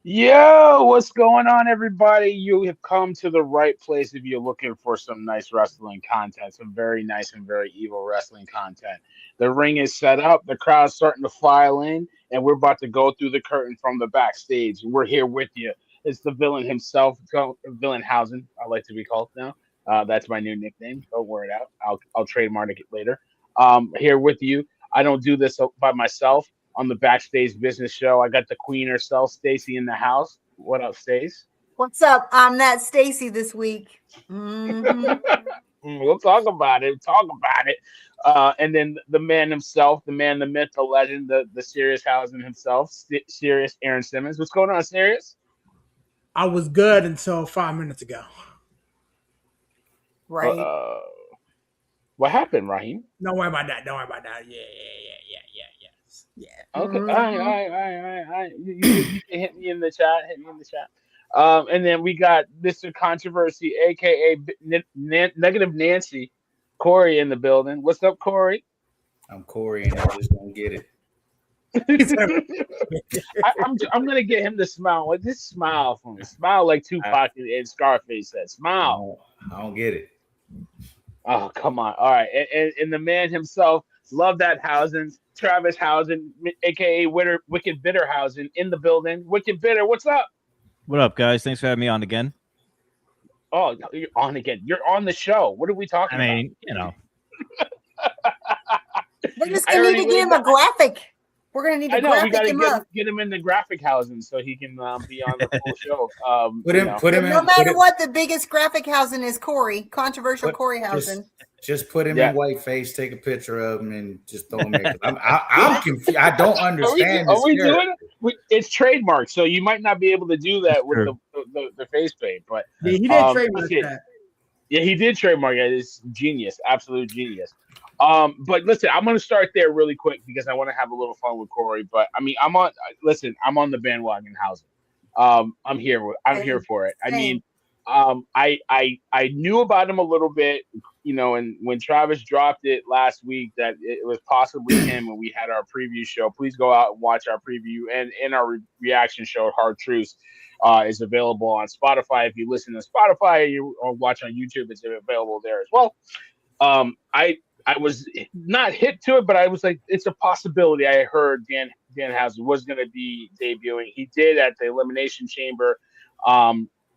Yo, what's going on, everybody? You have come to the right place if you're looking for some nice wrestling content, some very nice and very evil wrestling content. The ring is set up, the crowd's starting to file in, and we're about to go through the curtain from the backstage. We're here with you. It's the villain himself, Villain Hausen, I like to be called now. That's my new nickname. Don't worry it out. I'll trademark it later. Here with you. I don't do this by myself on the Backstage Business show. I got the queen herself, Stacey, in the house. What up, Stace? What's up? I'm that Stacey this week. Mm-hmm. We'll talk about it. Talk about it. And then the man himself, the man, the myth, the legend, the serious Hausen himself, serious Aaron Simmons. What's going on, serious? I was good until 5 minutes ago. Right. What happened, Raheem? Don't worry about that. Yeah. Okay. Mm-hmm. All right. You can hit me in the chat. Hit me in the chat. And then we got Mr. Controversy, aka Negative Nancy, Corey in the building. What's up, Corey? I'm Corey, and I just don't get it. I'm gonna get him to smile. Like this smile for me. Smile like Tupac and Scarface said. Smile. I don't get it. Oh, come on. All right. And the man himself, love that Hausen, Travis Hausen, aka Wicked Bitterhausen, in the building. Wicked Bitter, what's up? What up, guys? Thanks for having me on again. Oh, you're on again. You're on the show. What are we talking about? I mean, you know. We're just going to need to get him a graphic. We're going to need to we graphic him up. get him in the graphic housing so he can be on the full show. Put him in. No matter what, the biggest graphic housing is Corey. Controversial Corey housing. Just put him in whiteface, take a picture of him, and just throw him in. I'm confused. I don't understand. Are we doing it? It's trademarked, so you might not be able to do that with the face paint. But yeah, he did trademark that. Yeah, he did trademark it. It's genius, absolute genius. But listen, I'm gonna start there really quick because I want to have a little fun with Corey. But I mean, I'm on the bandwagon housing. I'm here for it. I mean, I knew about him a little bit, and when Travis dropped it last week that it was possibly him, and we had our preview show. Please go out and watch our preview and our reaction show, Hard Truths, is available on Spotify. If you listen to Spotify or watch on YouTube, it's available there as well. I was not hip to it, but I was like, it's a possibility. I heard Danhausen was going to be debuting. He did at the Elimination Chamber.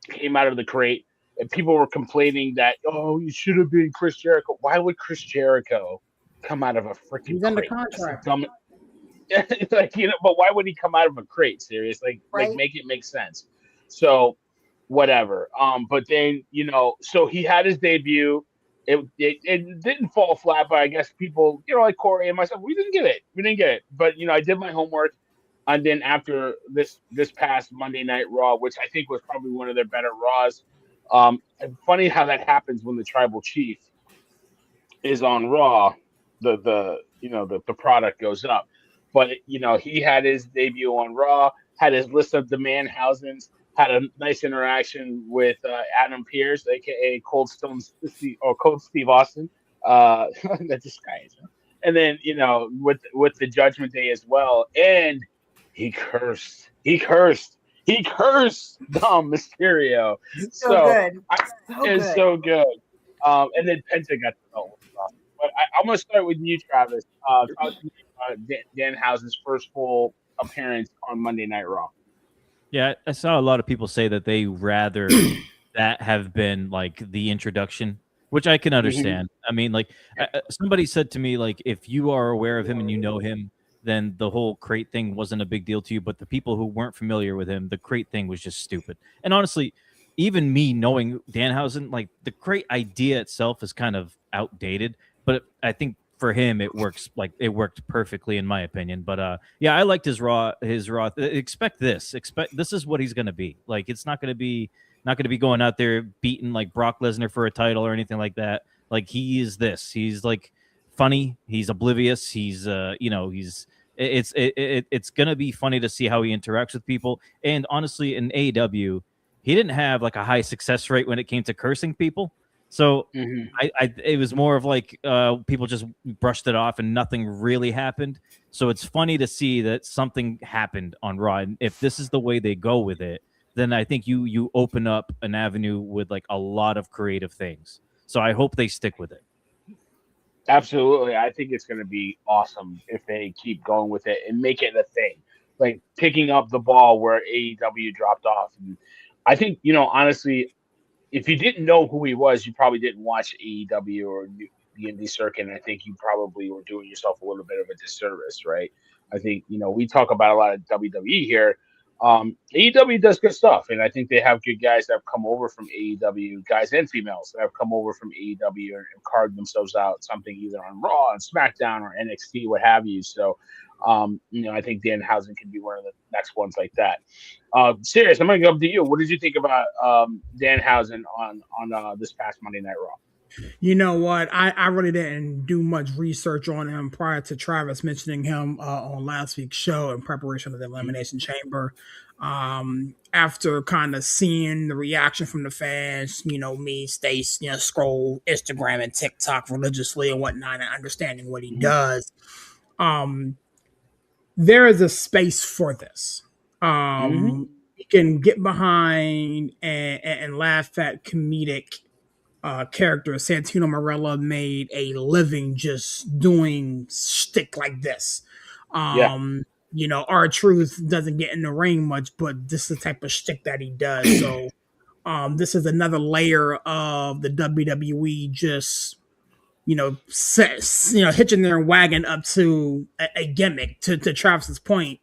Came out of the crate, and people were complaining that, you should have been Chris Jericho. Why would Chris Jericho come out of a freaking He's crate? under contract. But why would he come out of a crate? Serious, like make it make sense. So, whatever. But then so he had his debut. It didn't fall flat, but I guess people, like Corey and myself, we didn't get it. But I did my homework. And then after this past Monday Night Raw, which I think was probably one of their better Raws, funny how that happens when the Tribal Chief is on Raw, the product goes up. But he had his debut on Raw, had his list of demand housings, had a nice interaction with Adam Pearce, aka Cold Steve Austin. That's just guy, and then with the Judgment Day as well, and he cursed Dom Mysterio. So good. And then Penta got the belt. But I'm gonna start with you, Travis. Talk to me Danhausen's first full appearance on Monday Night Raw. Yeah, I saw a lot of people say that they rather that have been like the introduction, which I can understand. I mean, like somebody said to me, like, if you are aware of him and you know him, then the whole crate thing wasn't a big deal to you. But the people who weren't familiar with him, the crate thing was just stupid. And honestly, even me knowing Danhausen, like the crate idea itself is kind of outdated. But I think for him, it worked perfectly in my opinion. But yeah, I liked his raw. Expect this is what he's going to be. Like, it's not going to be going out there beating like Brock Lesnar for a title or anything like that. Like, he is this. He's like funny. He's oblivious. He's it's going to be funny to see how he interacts with people. And honestly, in AEW, he didn't have like a high success rate when it came to cursing people. So it was more of like people just brushed it off and nothing really happened. So it's funny to see that something happened on Raw. And if this is the way they go with it, then I think you open up an avenue with like a lot of creative things. So I hope they stick with it. Absolutely. I think it's going to be awesome if they keep going with it and make it a thing, like picking up the ball where AEW dropped off. And I think, honestly, if you didn't know who he was, you probably didn't watch AEW or the indie circuit. And I think you probably were doing yourself a little bit of a disservice, right? I think, we talk about a lot of WWE here. AEW does good stuff, and I think they have good guys that have come over from AEW, guys and females that have come over from AEW and carved themselves out something either on Raw and SmackDown or NXT, what have you. So, I think Danhausen can be one of the next ones like that. Serious, I'm going to go up to you. What did you think about Danhausen on this past Monday Night Raw? You know what? I really didn't do much research on him prior to Travis mentioning him on last week's show in preparation of the Elimination Chamber. After kind of seeing the reaction from the fans, me, Stacey, scroll Instagram and TikTok religiously and whatnot, and understanding what he does, there is a space for this. You can get behind and laugh at comedic character. Santino Marella made a living just doing shtick like this. R-Truth doesn't get in the ring much, but this is the type of shtick that he does. So this is another layer of the WWE just hitching their wagon up to a gimmick. To Travis's point,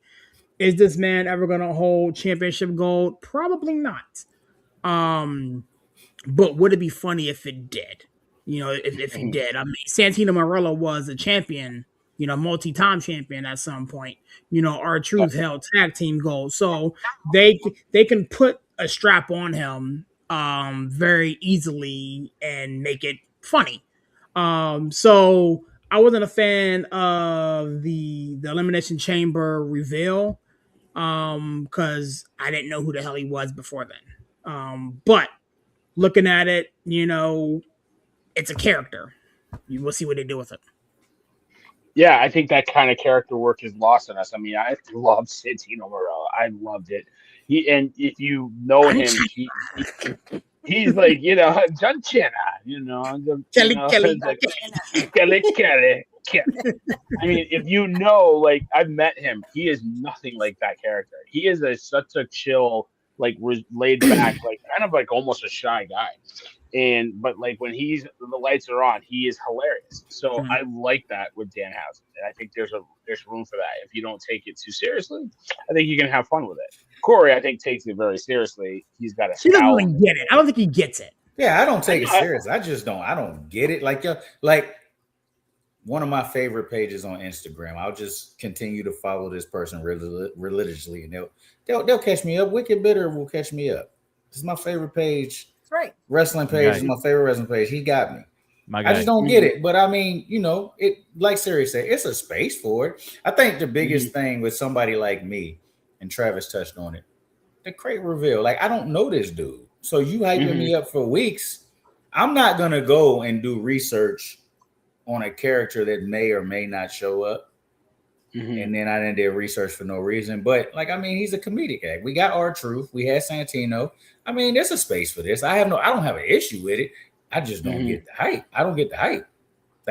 is this man ever going to hold championship gold? Probably not. But would it be funny if it did? If he did. I mean, Santino Marella was a champion, multi-time champion at some point. R-Truth held tag team gold. So they can put a strap on him very easily and make it funny. So I wasn't a fan of the Elimination Chamber reveal because I didn't know who the hell he was before then. But looking at it, it's a character. You will see what they do with it. Yeah, I think that kind of character work is lost on us. I mean, I love Santino Marella. I loved it. And if you know him, he's like, John Cena, Kelly. I mean, if I've met him, he is nothing like that character. He is such a chill, laid back, kind of almost a shy guy. But when the lights are on, he is hilarious. So I like that with Danhausen, and I think there's room for that. If you don't take it too seriously, I think you can have fun with it. Corey, I think, takes it very seriously. He's got He doesn't really get it. I don't think he gets it. Yeah, I don't take it serious. I just don't. I don't get it. Like one of my favorite pages on Instagram. I'll just continue to follow this person religiously, and they'll catch me up. Wicked Bitter will catch me up. This is my favorite page. That's right. Wrestling page is my favorite wrestling page. He got me. I just don't get it. But I mean, it, like Siri said, it's a space for it. I think the biggest thing with somebody like me, and Travis touched on it, the crate reveal. I don't know this dude. So you hyping me up for weeks. I'm not going to go and do research on a character that may or may not show up. And then I didn't do research for no reason. But he's a comedic act. We got R-Truth. We had Santino. I mean, there's a space for this. I don't have an issue with it. I just don't get the hype. I don't get the hype.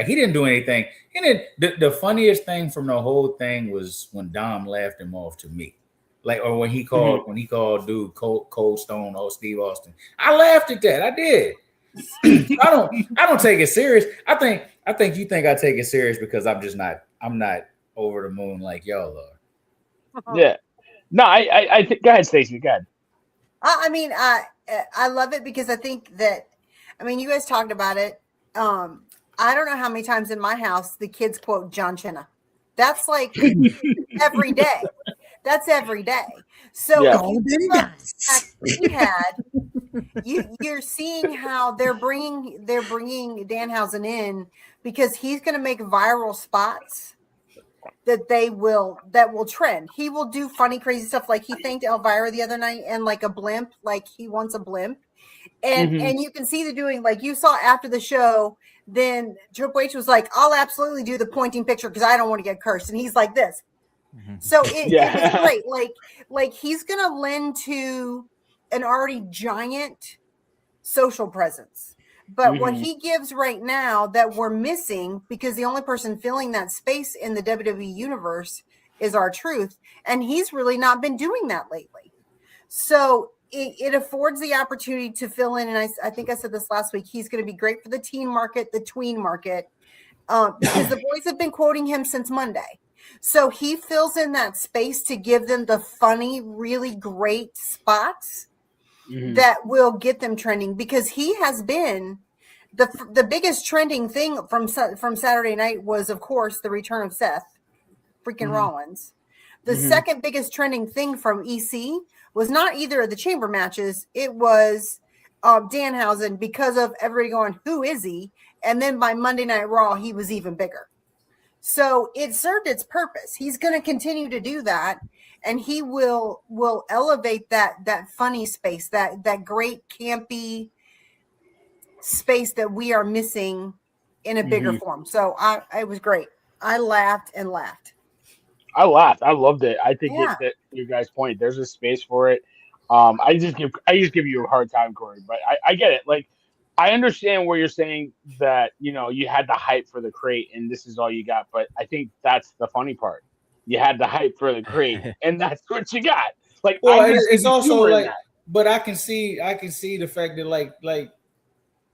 He didn't do anything. And then the funniest thing from the whole thing was when Dom laughed him off to me. Or when he called dude Cold Stone or Steve Austin. I laughed at that. I did. I don't take it serious. I think you think I take it serious because I'm not over the moon like y'all are. Yeah. No, I think. Go ahead, Stacey. Go ahead. I mean, I love it because I think that, you guys talked about it. I don't know how many times in my house the kids quote John Cena. That's every day. That's every day. So you're seeing how they're bringing Danhausen in because he's going to make viral spots that will trend. He will do funny, crazy stuff. Like he thanked Elvira the other night and a blimp, he wants a blimp. And you can see the doing, like you saw after the show, then Triple H was like, I'll absolutely do the pointing picture because I don't want to get cursed. And he's like this. So it was great. Like he's going to lend to an already giant social presence. But what he gives right now that we're missing, because the only person filling that space in the WWE universe is R-Truth, and he's really not been doing that lately. So it affords the opportunity to fill in, and I think I said this last week, he's going to be great for the teen market, the tween market, because the boys have been quoting him since Monday. So he fills in that space to give them the funny, really great spots that will get them trending, because he has been the biggest trending thing from Saturday night was, of course, the return of Seth freaking Rollins. The second biggest trending thing from EC was not either of the chamber matches. It was Danhausen, because of everybody going, who is he? And then by Monday Night Raw, he was even bigger. So it served its purpose. He's going to continue to do that. And he will elevate that funny space, that great campy space that we are missing in a bigger form. So it was great. I laughed and laughed. I laughed. I loved it. I think that your guys' point, there's a space for it. I just give you a hard time, Corey, but I get it. Like, I understand where you're saying that, you had the hype for the crate and this is all you got. But I think that's the funny part. You had the hype for the crate and that's what you got. Like, well, it's also like, but I can see the fact that like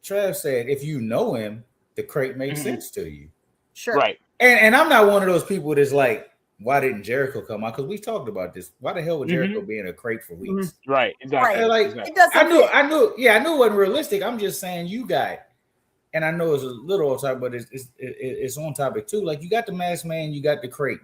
Trav said, if you know him, the crate makes sense to you. Sure. Right. And I'm not one of those people that's like, why didn't Jericho come out? Because we talked about this. Why the hell would Jericho be in a crate for weeks? Right. Exactly. Right. Like, it doesn't I knew it wasn't realistic. I'm just saying you got, and I know it's a little off topic, but it's on topic too. Like, you got the Masked Man, you got the crate.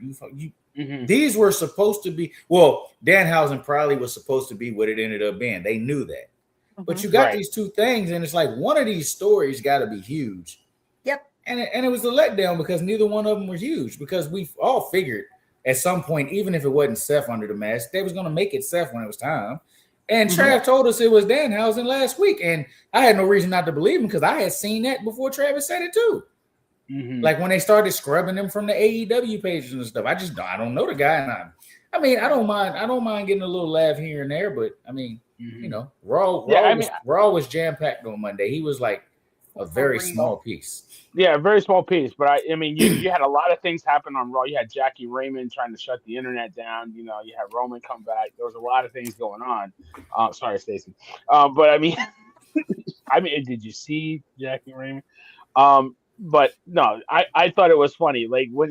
These were supposed to be, well, Danhausen probably was supposed to be what it ended up being. They knew that. But you got these two things, and it's like one of these stories got to be huge. Yep. And it was a letdown because neither one of them were huge, because we all figured at some point, even if it wasn't Seth under the mask, they was going to make it Seth when it was time. And Trav told us it was Danhausen last week, and I had no reason not to believe him because I had seen that before Travis said it too. Like when they started scrubbing him from the AEW pages and stuff. I don't know the guy, and I don't mind getting a little laugh here and there, but I mean, Raw was jam packed on Monday. He was like a very small piece. Yeah, a very small piece. But I mean, you had a lot of things happen on Raw. You had Jackie Raymond trying to shut the internet down. You had Roman come back. There was a lot of things going on. Sorry, Stacey. But I mean, did you see Jackie Raymond? But no, I thought it was funny. Like when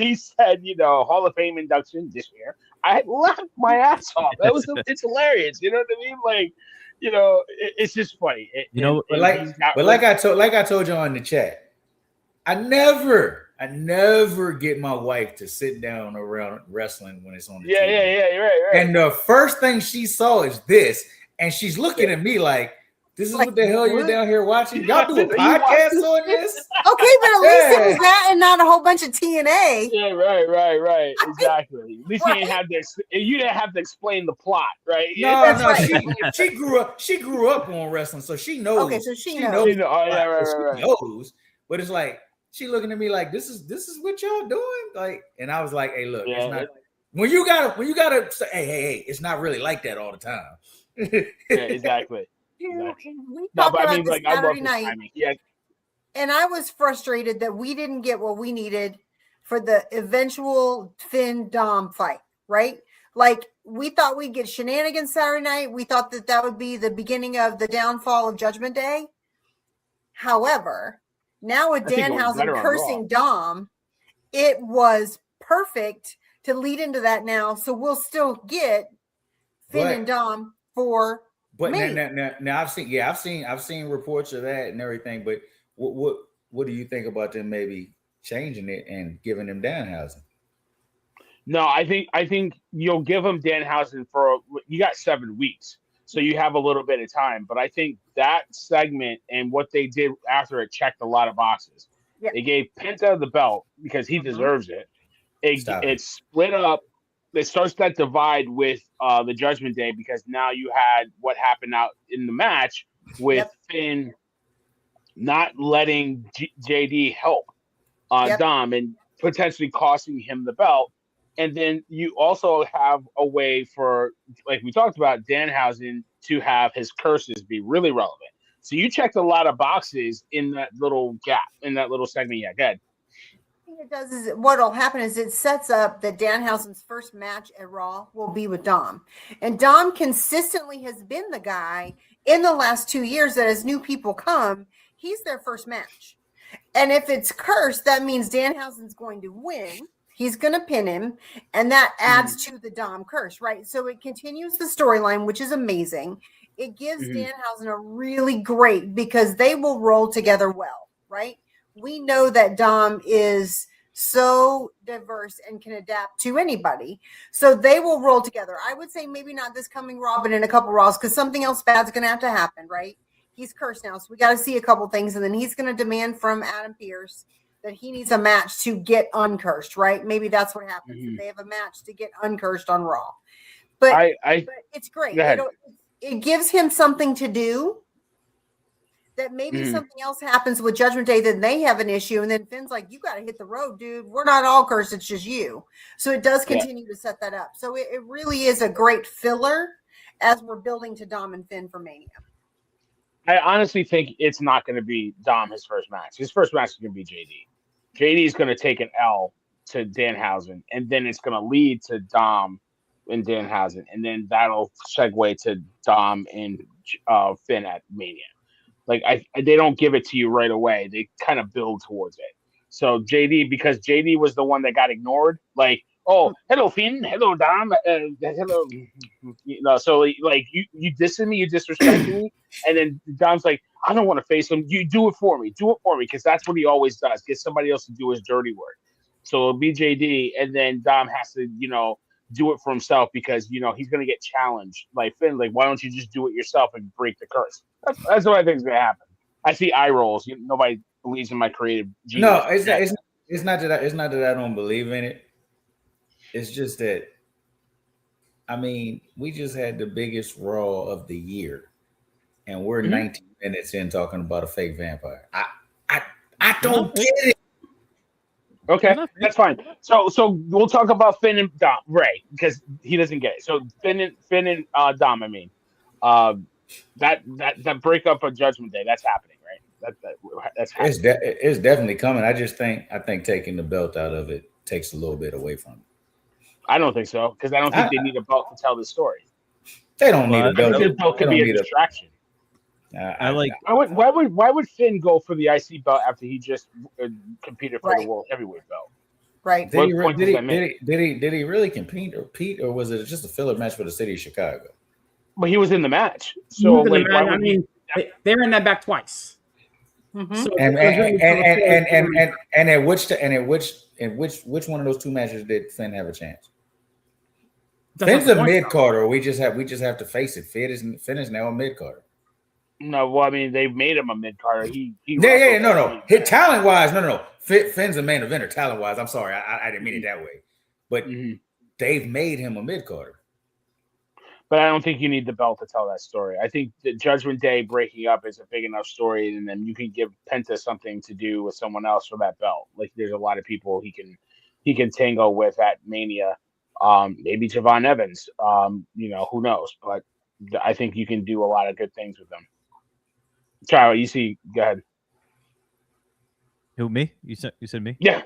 he said, Hall of Fame induction this year, I laughed my ass off. It's hilarious. You know what I mean? Like, it's just funny. Like I told you on the chat, I never get my wife to sit down around wrestling when it's on the TV. Yeah, right. And the first thing she saw is this, and she's looking at me like, this is what the hell you're down here watching? Y'all do a podcast on this? Okay, but at least it was that and not a whole bunch of TNA. Yeah, right. Exactly. At least you didn't have to explain the plot, right? No. Right. She grew up on wrestling, so she knows. Okay, so she knows. She knows. But it's like she looking at me like, this is what y'all doing? Like, and I was like, hey, look, it's not. When you gotta say, hey, it's not really like that all the time. Yeah, exactly. We talked about this Saturday night, and I was frustrated that we didn't get what we needed for the eventual Finn Dom fight, right? Like, we thought we'd get shenanigans Saturday night. We thought that would be the beginning of the downfall of Judgment Day. However, now with Danhausen cursing Dom, it was perfect to lead into that now. So we'll still get Finn and Dom for. But now I've seen reports of that and everything. But what do you think about them maybe changing it and giving them Danhausen? No, I think you'll give them Danhausen you got 7 weeks, so you have a little bit of time. But I think that segment and what they did after it checked a lot of boxes. Yep. They gave Penta the belt because he deserves it. It split up it starts that divide with the Judgment Day, because now you had what happened out in the match with Finn not letting JD help Dom and potentially costing him the belt. And then you also have a way for, like we talked about, Danhausen to have his curses be really relevant. So you checked a lot of boxes in that little gap, in that little segment. Yeah, go ahead. It does is what'll happen is it sets up that Danhausen's first match at Raw will be with Dom. And Dom consistently has been the guy in the last 2 years that as new people come, he's their first match. And if it's cursed, that means Danhausen's going to win. He's going to pin him, and that adds to the Dom curse, right? So it continues the storyline, which is amazing. It gives Danhausen a really great, because they will roll together well, right? We know that Dom is so diverse and can adapt to anybody. So they will roll together. I would say maybe not this coming Raw, but in a couple Raws, because something else bad's going to have to happen, right? He's cursed now, so we got to see a couple things, and then he's going to demand from Adam Pearce that he needs a match to get uncursed, right? Maybe that's what happens. They have a match to get uncursed on Raw. But, but it's great. It gives him something to do. That maybe something else happens with Judgment Day, then they have an issue, and then Finn's like, you got to hit the road, dude. We're not all cursed, it's just you. So it does continue to set that up. So it really is a great filler as we're building to Dom and Finn for Mania. I honestly think it's not going to be Dom his first match. His first match is going to be JD. JD is going to take an L to Danhausen, and then it's going to lead to Dom and Danhausen, and then that'll segue to Dom and Finn at Mania. Like they don't give it to you right away. They kind of build towards it. So JD, because JD was the one that got ignored. Like, oh, hello Finn, hello Dom, hello. You know, so like you dissing me, you disrespecting me, and then Dom's like, I don't want to face him. You do it for me, because that's what he always does. Get somebody else to do his dirty work. So it'll be JD, and then Dom has to, do it for himself, because he's gonna get challenged. Like Finn, like, why don't you just do it yourself and break the curse? That's what I think is gonna happen. I see eye rolls. Nobody believes in my creative genius. No, it's not that I don't believe in it. It's just that, I mean, we just had the biggest Raw of the year, and we're 19 minutes in talking about a fake vampire. I don't get it. Okay, that's fine. So we'll talk about Finn and Dom, Ray, because he doesn't get it. So Finn and Dom, I mean, that breakup of Judgment Day, that's happening, right? That's happening. It's definitely coming. I think taking the belt out of it takes a little bit away from it. I don't think so, because I don't think they need a belt to tell the story. They don't need a belt. The belt could be a distraction. Why would Finn go for the IC belt after he just competed for the World Heavyweight belt? Right. Did he really compete, or was it just a filler match for the city of Chicago? But he was in the match. So they're in that back twice. Mm-hmm. So which one of those two matches did Finn have a chance? Finn's a mid carder. We just have to face it. Finn is now a mid carder. No, well, I mean, they made him a mid carder. No. Hit talent wise, no. Finn's a main eventer. Talent wise, I'm sorry, I didn't mean it that way. But they've made him a mid carder. But I don't think you need the belt to tell that story. I think the Judgment Day breaking up is a big enough story, and then you can give Penta something to do with someone else for that belt. Like, there's a lot of people he can tango with at Mania. Maybe Javon Evans. Who knows? But I think you can do a lot of good things with them. Charlie, you see, go ahead. Who, me? You said me? Yeah.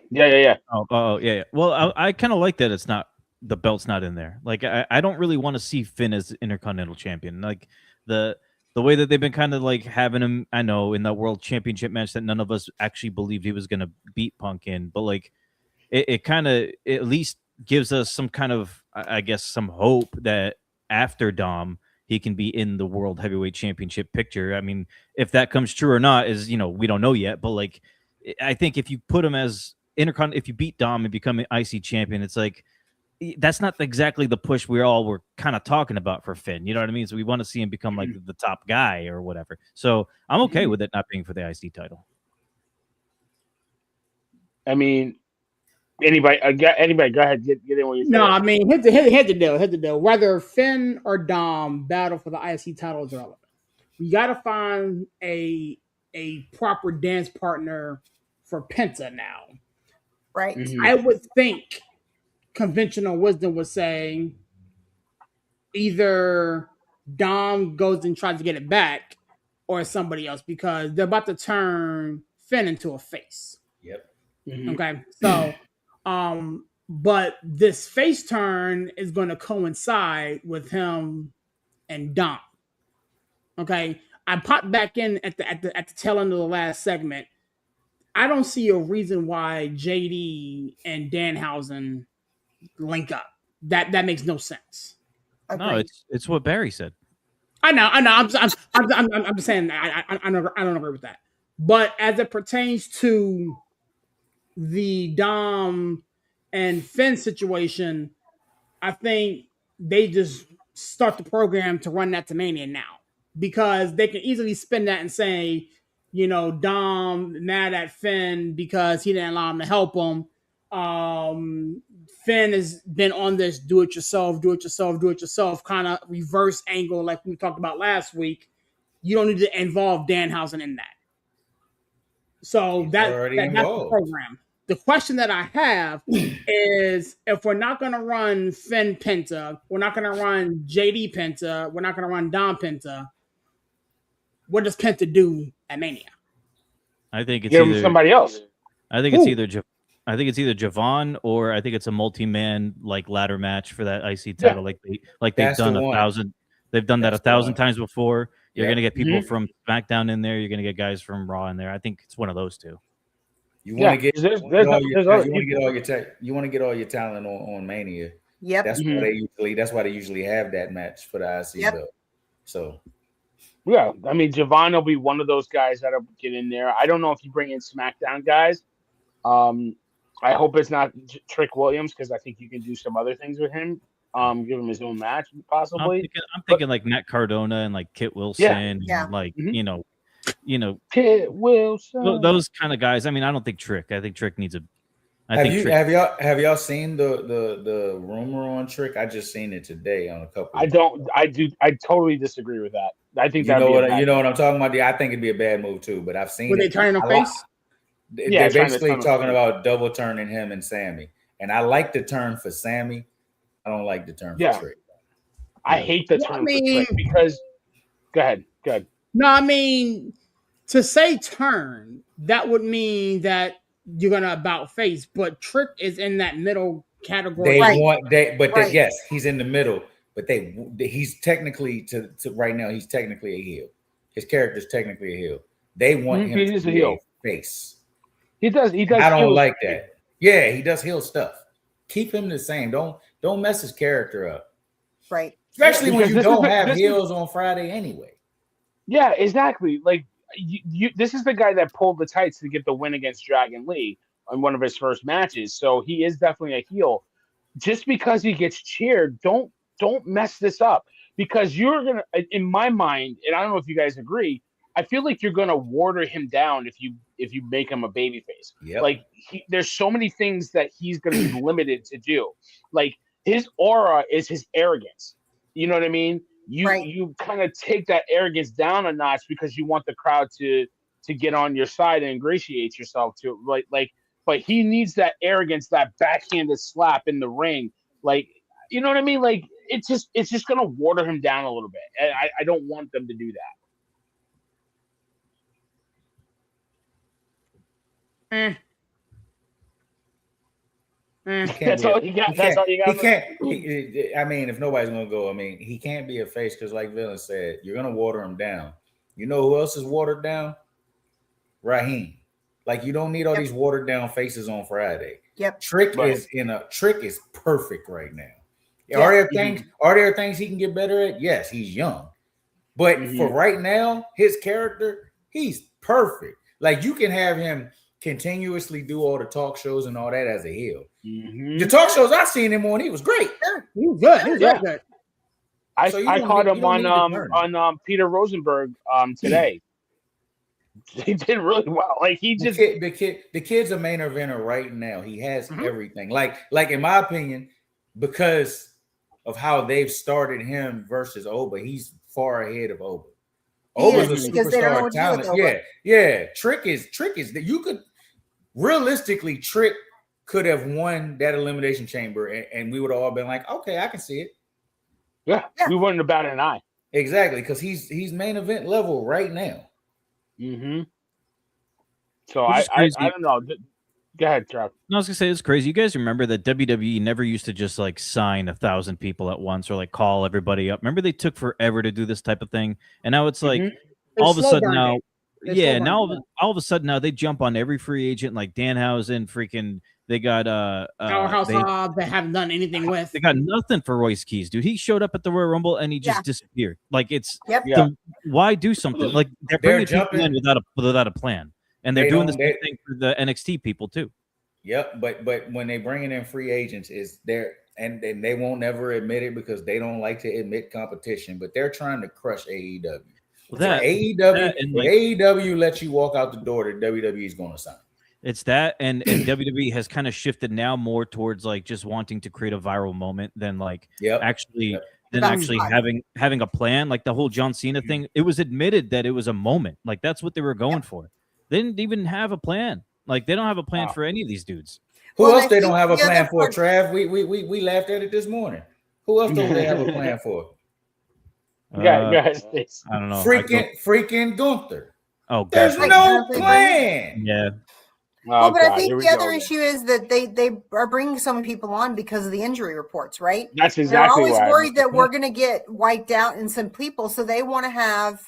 Oh, yeah. Well, I kind of like that it's not, the belt's not in there. Like, I don't really want to see Finn as Intercontinental Champion. Like, the way that they've been kind of like having him, I know, in that World Championship match that none of us actually believed he was going to beat Punk in, but like, it kind of at least gives us some kind of, I guess, some hope that after Dom, he can be in the World Heavyweight Championship picture. I mean, if that comes true or not is, we don't know yet. But like, I think if you put him as if you beat Dom and become an IC champion, it's like, that's not exactly the push we all were kind of talking about for Finn. You know what I mean? So we want to see him become like the top guy or whatever. So I'm okay with it not being for the IC title. I mean, Anybody? Anybody? Go ahead. Get in what you're saying. No, I mean, hit the deal. Whether Finn or Dom battle for the IC title is relevant. We got to find a proper dance partner for Penta now. Right. Mhm. I would think conventional wisdom would say either Dom goes and tries to get it back or somebody else, because they're about to turn Finn into a face. Yep. Mhm. Okay. So, but this face turn is going to coincide with him and Dom. Okay. I popped back in at the tail end of the last segment. I don't see a reason why JD and Danhausen link up. That makes no sense. No, Agreed. it's what Barry said. I know. I'm just saying. I don't agree with that. But as it pertains to the Dom and Finn situation, I think they just start the program to run that to Mania now, because they can easily spin that and say, Dom mad at Finn because he didn't allow him to help him. Finn has been on this do it yourself kind of reverse angle like we talked about last week. You don't need to involve Danhausen in that. So that's the program. The question that I have is, if we're not going to run Finn Penta, we're not going to run JD Penta, we're not going to run Dom Penta, what does Penta do at Mania? I think it's Give either somebody else. I think it's either Javon, or I think it's a multi-man like ladder match for that IC title, like they've done 1,000. They've done that 1,000 times before. You're gonna get people from SmackDown in there. You're gonna get guys from Raw in there. I think it's one of those two. You want to get all your talent on Mania. Yep. That's why they usually have that match for the IC belt. So yeah, I mean, Javon will be one of those guys that'll get in there. I don't know if you bring in SmackDown guys. I hope it's not Trick Williams, because I think you can do some other things with him. Give him his own match, possibly. I'm thinking like Matt Cardona and like Kit Wilson, and like Kit Wilson, those kind of guys. I mean, I don't think Trick. I think Trick needs a. Have y'all seen the rumor on Trick? I just seen it today on a couple. I totally disagree with that. I think you know what I'm talking about. I think it'd be a bad move too. But I've seen. Were they turning a face? They're basically talking about double turning him and Sammy. And I like the turn for Sammy. I don't like the turn for Trick. I hate the turn for Trick because. Go ahead. No, I mean, to say turn, that would mean that you're gonna about face, but Trick is in that middle category. Yes, he's in the middle, but he's technically to right now he's technically a heel. His character's technically a heel. They want him to be a face. He does. I don't like that. Yeah, he does heel stuff. Keep him the same. Don't mess his character up. Right. Especially when you don't have heels on Friday anyway. Yeah, exactly. Like this is the guy that pulled the tights to get the win against Dragon Lee in one of his first matches. So he is definitely a heel. Just because he gets cheered, don't mess this up, because you're gonna, in my mind, and I don't know if you guys agree, I feel like you're gonna water him down if you make him a babyface. Yep. Like there's so many things that he's gonna be limited to do. Like his aura is his arrogance. You know what I mean? You kind of take that arrogance down a notch because you want the crowd to get on your side and ingratiate yourself to like. But he needs that arrogance, that backhanded slap in the ring. Like, you know what I mean? Like it's just gonna water him down a little bit. And I don't want them to do that. That's all you got. He can't. I mean, if nobody's gonna go, I mean, he can't be a face because, like Villain said, you're gonna water him down. You know who else is watered down? Raheem. Like, you don't need all these watered down faces on Friday. Yep. Trick is perfect right now. Yep. Are there things he can get better at? Yes, he's young, but for right now, his character, he's perfect. Like, you can have him continuously do all the talk shows and all that as a heel. The talk shows I seen him on, he was great. He was good. He was good. I caught him on Peter Rosenberg today. He did really well. Like he just the kid's a main eventer right now. He has everything. Like in my opinion, because of how they've started him versus Oba, he's far ahead of Oba. Oba's a superstar talent. Yeah. Trick is that you could realistically Trick could have won that elimination chamber, and we would have all been like, okay, I can see it. Yeah. We wouldn't have batted an eye. Exactly, because he's main event level right now. Mm-hmm. So I don't know. Go ahead, Trev. I was gonna say it's crazy. You guys remember that WWE never used to just like sign 1,000 people at once or like call everybody up. Remember they took forever to do this type of thing, and now it's like all of a sudden now, all of a sudden now they jump on every free agent like Danhausen, freaking. They got Powerhouse they haven't done anything with. They got nothing for Royce Keys, dude. He showed up at the Royal Rumble and he just disappeared. Like it's why do something? Like they're bringing people in without a plan, and they're doing the same thing for the NXT people too. Yep, but when they bringing in free agents, is there and they won't ever admit it because they don't like to admit competition, but they're trying to crush AEW. AEW lets you walk out the door that WWE is going to sign. It's that, and WWE has kind of shifted now more towards like just wanting to create a viral moment than like actually having a plan. Like the whole John Cena thing, it was admitted that it was a moment. Like that's what they were going for. They didn't even have a plan. Like they don't have a plan for any of these dudes. Who else they don't have a plan for, Trav? We laughed at it this morning. Who else don't they have a plan for? Guys, I don't know. Freaking Gunther. Oh, there's no plan. Yeah. Well, but I think the other issue is that they are bringing so many people on because of the injury reports, right? That's exactly why. They're always worried that we're going to get wiped out in some people, so they want to have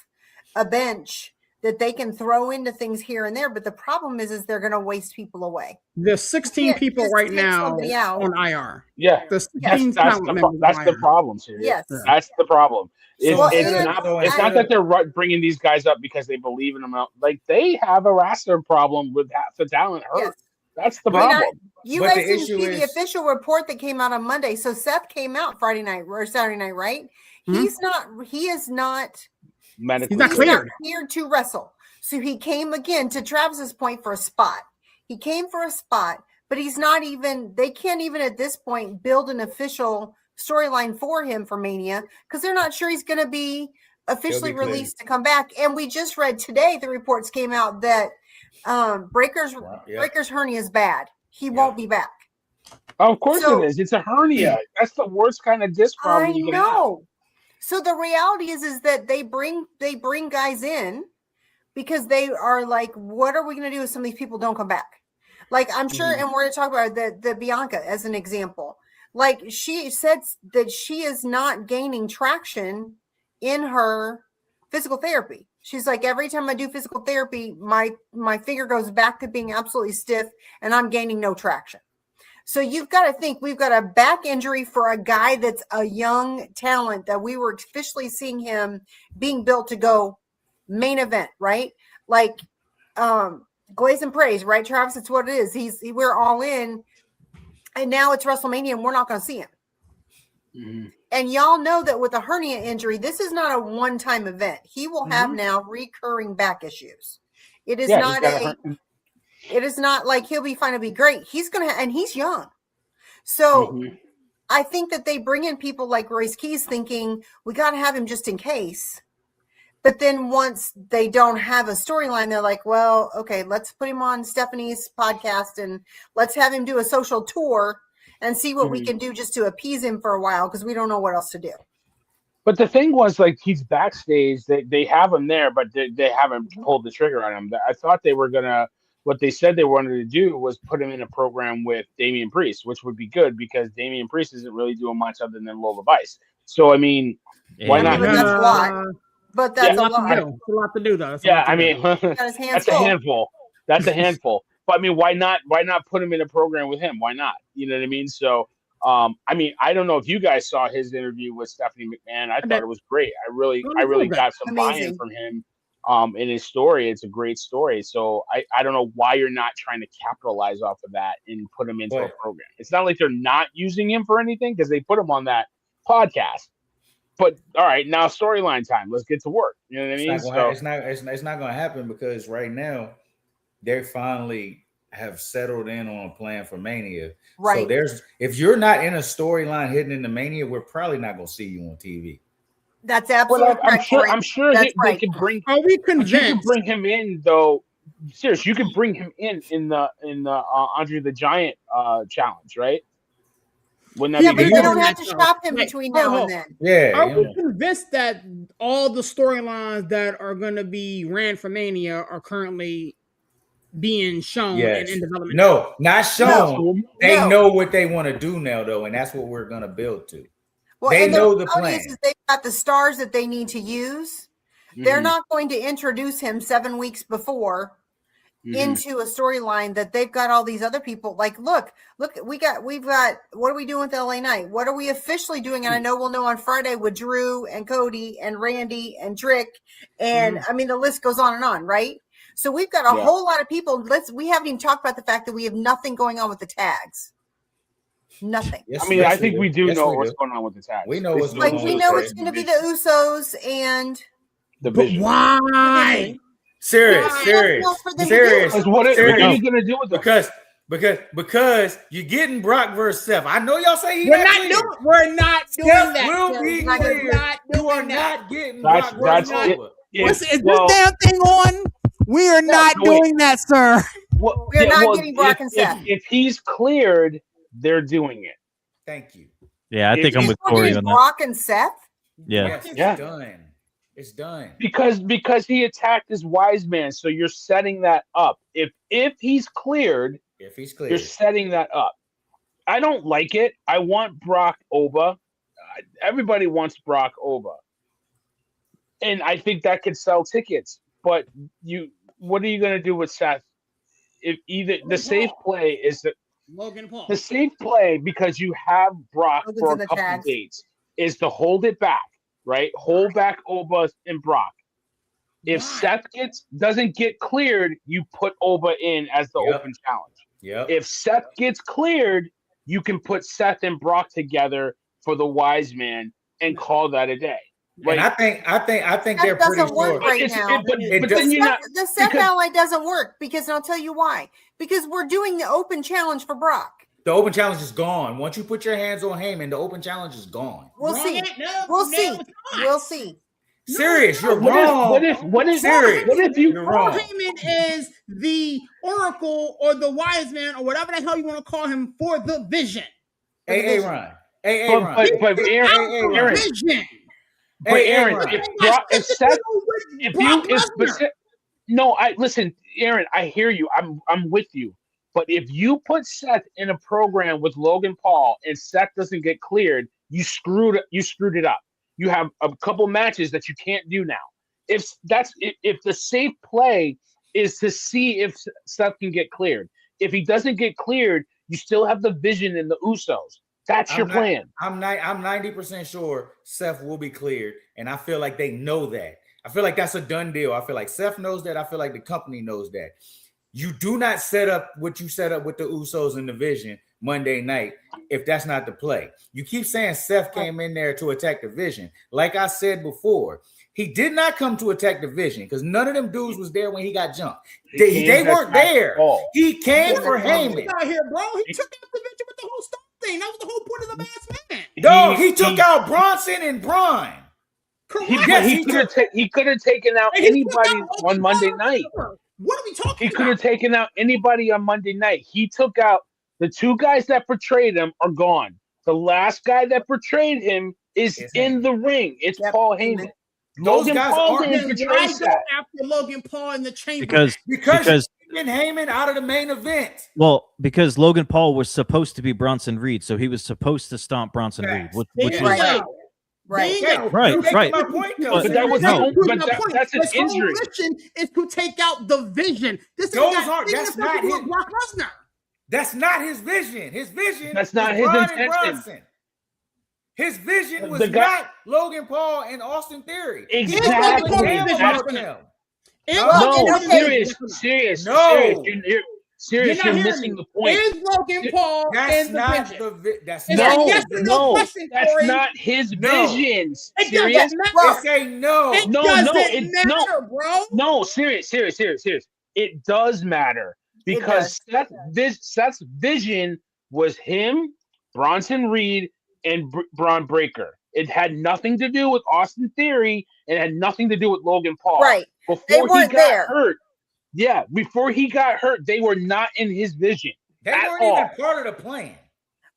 a bench that they can throw into things here and there. But the problem is they're going to waste people away. There's 16 people right now on IR. Yeah, that's the problem. Yes, that's the problem. It's not that they're bringing these guys up because they believe in them. Like they have a roster problem with half the talent hurt. Yes. That's the problem. You guys didn't see the official report that came out on Monday. So Seth came out Friday night or Saturday night, right? Mm-hmm. He is not cleared to wrestle. So he came again, to Travis's point, for a spot. He came for a spot, but he's not even. They can't even at this point build an official storyline for him for Mania because they're not sure he's going to be officially released to come back. And we just read today, the reports came out that Breaker's hernia is bad. He won't be back. Oh, of course it is. It's a hernia. That's the worst kind of disc problem you can have. So the reality is that they bring guys in because they are like, what are we going to do if some of these people don't come back? Like I'm sure, and we're going to talk about the Bianca as an example. Like she said that she is not gaining traction in her physical therapy. She's like, every time I do physical therapy, my finger goes back to being absolutely stiff and I'm gaining no traction. So you've got to think we've got a back injury for a guy that's a young talent that we were officially seeing him being built to go main event, right? Like glaze and praise, right, Travis? It's what it is. We're all in. And now it's WrestleMania and we're not going to see him. Mm-hmm. And y'all know that with a hernia injury, this is not a one-time event. He will have now recurring back issues. It is it is not like he'll be fine to be great. He's going to, and he's young. So I think that they bring in people like Royce Keys thinking we got to have him just in case. But then once they don't have a storyline, they're like, well, okay, let's put him on Stephanie's podcast and let's have him do a social tour and see what we can do just to appease him for a while because we don't know what else to do. But the thing was, like, he's backstage. They have him there, but they haven't pulled the trigger on him. I thought they were going to – what they said they wanted to do was put him in a program with Damian Priest, which would be good because Damian Priest isn't really doing much other than Lola Vice. So, I mean, why not? That's a lot. But that's a lot. It's a lot to do, though. That's a handful. That's a handful. But I mean, why not put him in a program with him? Why not? You know what I mean? So, I mean, I don't know if you guys saw his interview with Stephanie McMahon. I thought it was great. I really got some buy-in from him in his story. It's a great story. So I don't know why you're not trying to capitalize off of that and put him into a program. It's not like they're not using him for anything because they put him on that podcast. But all right, now storyline time. Let's get to work. You know what I mean? It's not going to happen because right now they finally have settled in on a plan for Mania. Right. So if you're not in a storyline hidden in the Mania, we're probably not going to see you on TV. That's absolutely correct. I'm sure they can bring. Are we convinced? You can bring him in though. Serious, you can bring him in the Andre the Giant challenge, right? Wouldn't that be but good? they don't have to shop him between now and then. Yeah. Are we convinced that all the storylines that are going to be ran for Mania are currently being shown and in development? No, not shown. They know what they want to do now, though, and that's what we're going to build to. Well, they know the plan. They've got the stars that they need to use. Mm-hmm. They're not going to introduce him 7 weeks before into a storyline that they've got all these other people. Like, look, we've got. What are we doing with LA Knight? What are we officially doing? And I know we'll know on Friday with Drew and Cody and Randy and Drick, and I mean the list goes on, right? So we've got a whole lot of people. We haven't even talked about the fact that we have nothing going on with the tags. Nothing. Yes, I mean, I think we do know what's going on with the tags. We know what's going on. We know it's going to be the Usos and the Vision. Why? Serious. What are you going to do with them? Because you're getting Brock versus Seth. I know y'all say we're not doing that. Will be clear. You are not getting Brock versus Nova. Is this damn thing on? We are not doing that, sir. We're not getting Brock and Seth. If he's cleared, they're doing it. Thank you. Yeah, I think I'm with Corey on that. Brock and Seth? Yeah. It's done. Because he attacked his wise man, so you're setting that up. If he's cleared, you're setting that up. I don't like it. I want Brock Oba. Everybody wants Brock Oba. And I think that could sell tickets. But what are you going to do with Seth? If either the safe play is that Logan Paul. The safe play, because you have Brock for a couple of dates, is to hold it back, right? Hold back Oba and Brock. If Seth doesn't get cleared, you put Oba in as the open challenge. Yep. If Seth gets cleared, you can put Seth and Brock together for the wise man and call that a day. Like, and I think they're pretty doesn't work sure. right now. But then the Seth ally doesn't work because I'll tell you why. Because we're doing the open challenge for Brock. The open challenge is gone. Once you put your hands on Heyman, the open challenge is gone. We'll see. We'll see. Serious, you're wrong. What is serious? What if you're wrong? Heyman is the Oracle or the Wise Man or whatever the hell you want to call him for the Vision. Hey, Ron. But Aaron. But Aaron, listen, Aaron, I hear you. I'm with you. But if you put Seth in a program with Logan Paul and Seth doesn't get cleared, you screwed it up. You have a couple matches that you can't do now. If the safe play is to see if Seth can get cleared. If he doesn't get cleared, you still have the Vision and the Usos. That's your plan. I'm 90% sure Seth will be cleared, and I feel like they know that. I feel like that's a done deal. I feel like Seth knows that. I feel like the company knows that. You do not set up what you set up with the Usos and the Vision Monday night if that's not the play. You keep saying Seth came in there to attack the Vision. Like I said before, he did not come to attack the Vision because none of them dudes was there when he got jumped. They weren't there. He came for Heyman. Out here, bro. He took out the Vision with the whole stuff thing. That was the whole point of the masked man. No, he took out Bronson and Braun. He could have taken out anybody on Monday night. What are we talking about? He could have taken out anybody on Monday night. He took out the two guys that portrayed him are gone. The last guy that portrayed him is in the ring. It's Paul Heyman. Those guys aren't after Logan Paul in the chamber because Heyman out of the main event. Well, because Logan Paul was supposed to be Bronson Reed, so he was supposed to stomp Bronson Reed. Which was Right. My point, though. But that was that's an injury. Mission is to take out the Vision. That's not his. Brock Lesnar. That's not his vision. His vision. That's not his intention. His vision was not Logan Paul and Austin Theory. Exactly. Serious. No. Serious, you're hearing missing me. the point. Is Logan Paul That's in the not vision? that's It's not a yes or no question, that's Corey. not his No. visions. It Serious? doesn't matter. It's a no. It No, doesn't matter, bro. No, serious. It does matter because Seth's vision was him, Bronson Reed, and Braun Breaker. It had nothing to do with Austin Theory, and it had nothing to do with Logan Paul. Right. Before he got hurt. Yeah, before he got hurt, they were not in his vision. They weren't even part of the plan.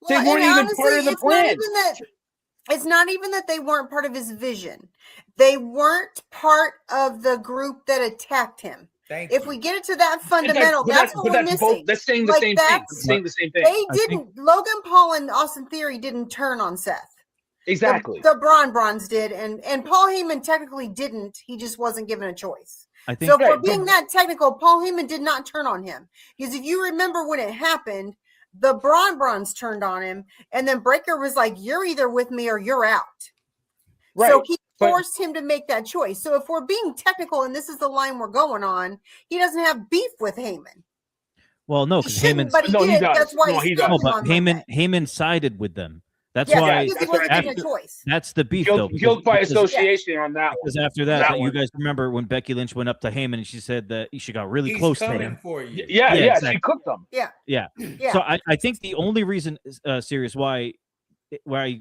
They weren't even part of the plan. It's not even that they weren't part of his vision. They weren't part of the group that attacked him. If we get it to that fundamental, that's what we're missing. That's saying the same thing. It's saying the same thing. They didn't. Logan Paul and Austin Theory didn't turn on Seth. Exactly. The Bronze did, and Paul Heyman technically didn't. He just wasn't given a choice. I think so. For being that technical, Paul Heyman did not turn on him, because if you remember when it happened, the Bronze turned on him, and then Breaker was like, "You're either with me or you're out." Right. So he forced him to make that choice. So if we're being technical, and this is the line we're going on, he doesn't have beef with Heyman. Well, no, because Heyman. But he did. That's why he does. No, but Heyman sided with them. That's why. That's the beef, though. Guilt by association on that. Because after that, you guys remember when Becky Lynch went up to Heyman and she said that she got really close to him. For you. Yeah, exactly. She cooked them. Yeah. So I think the only reason, serious, why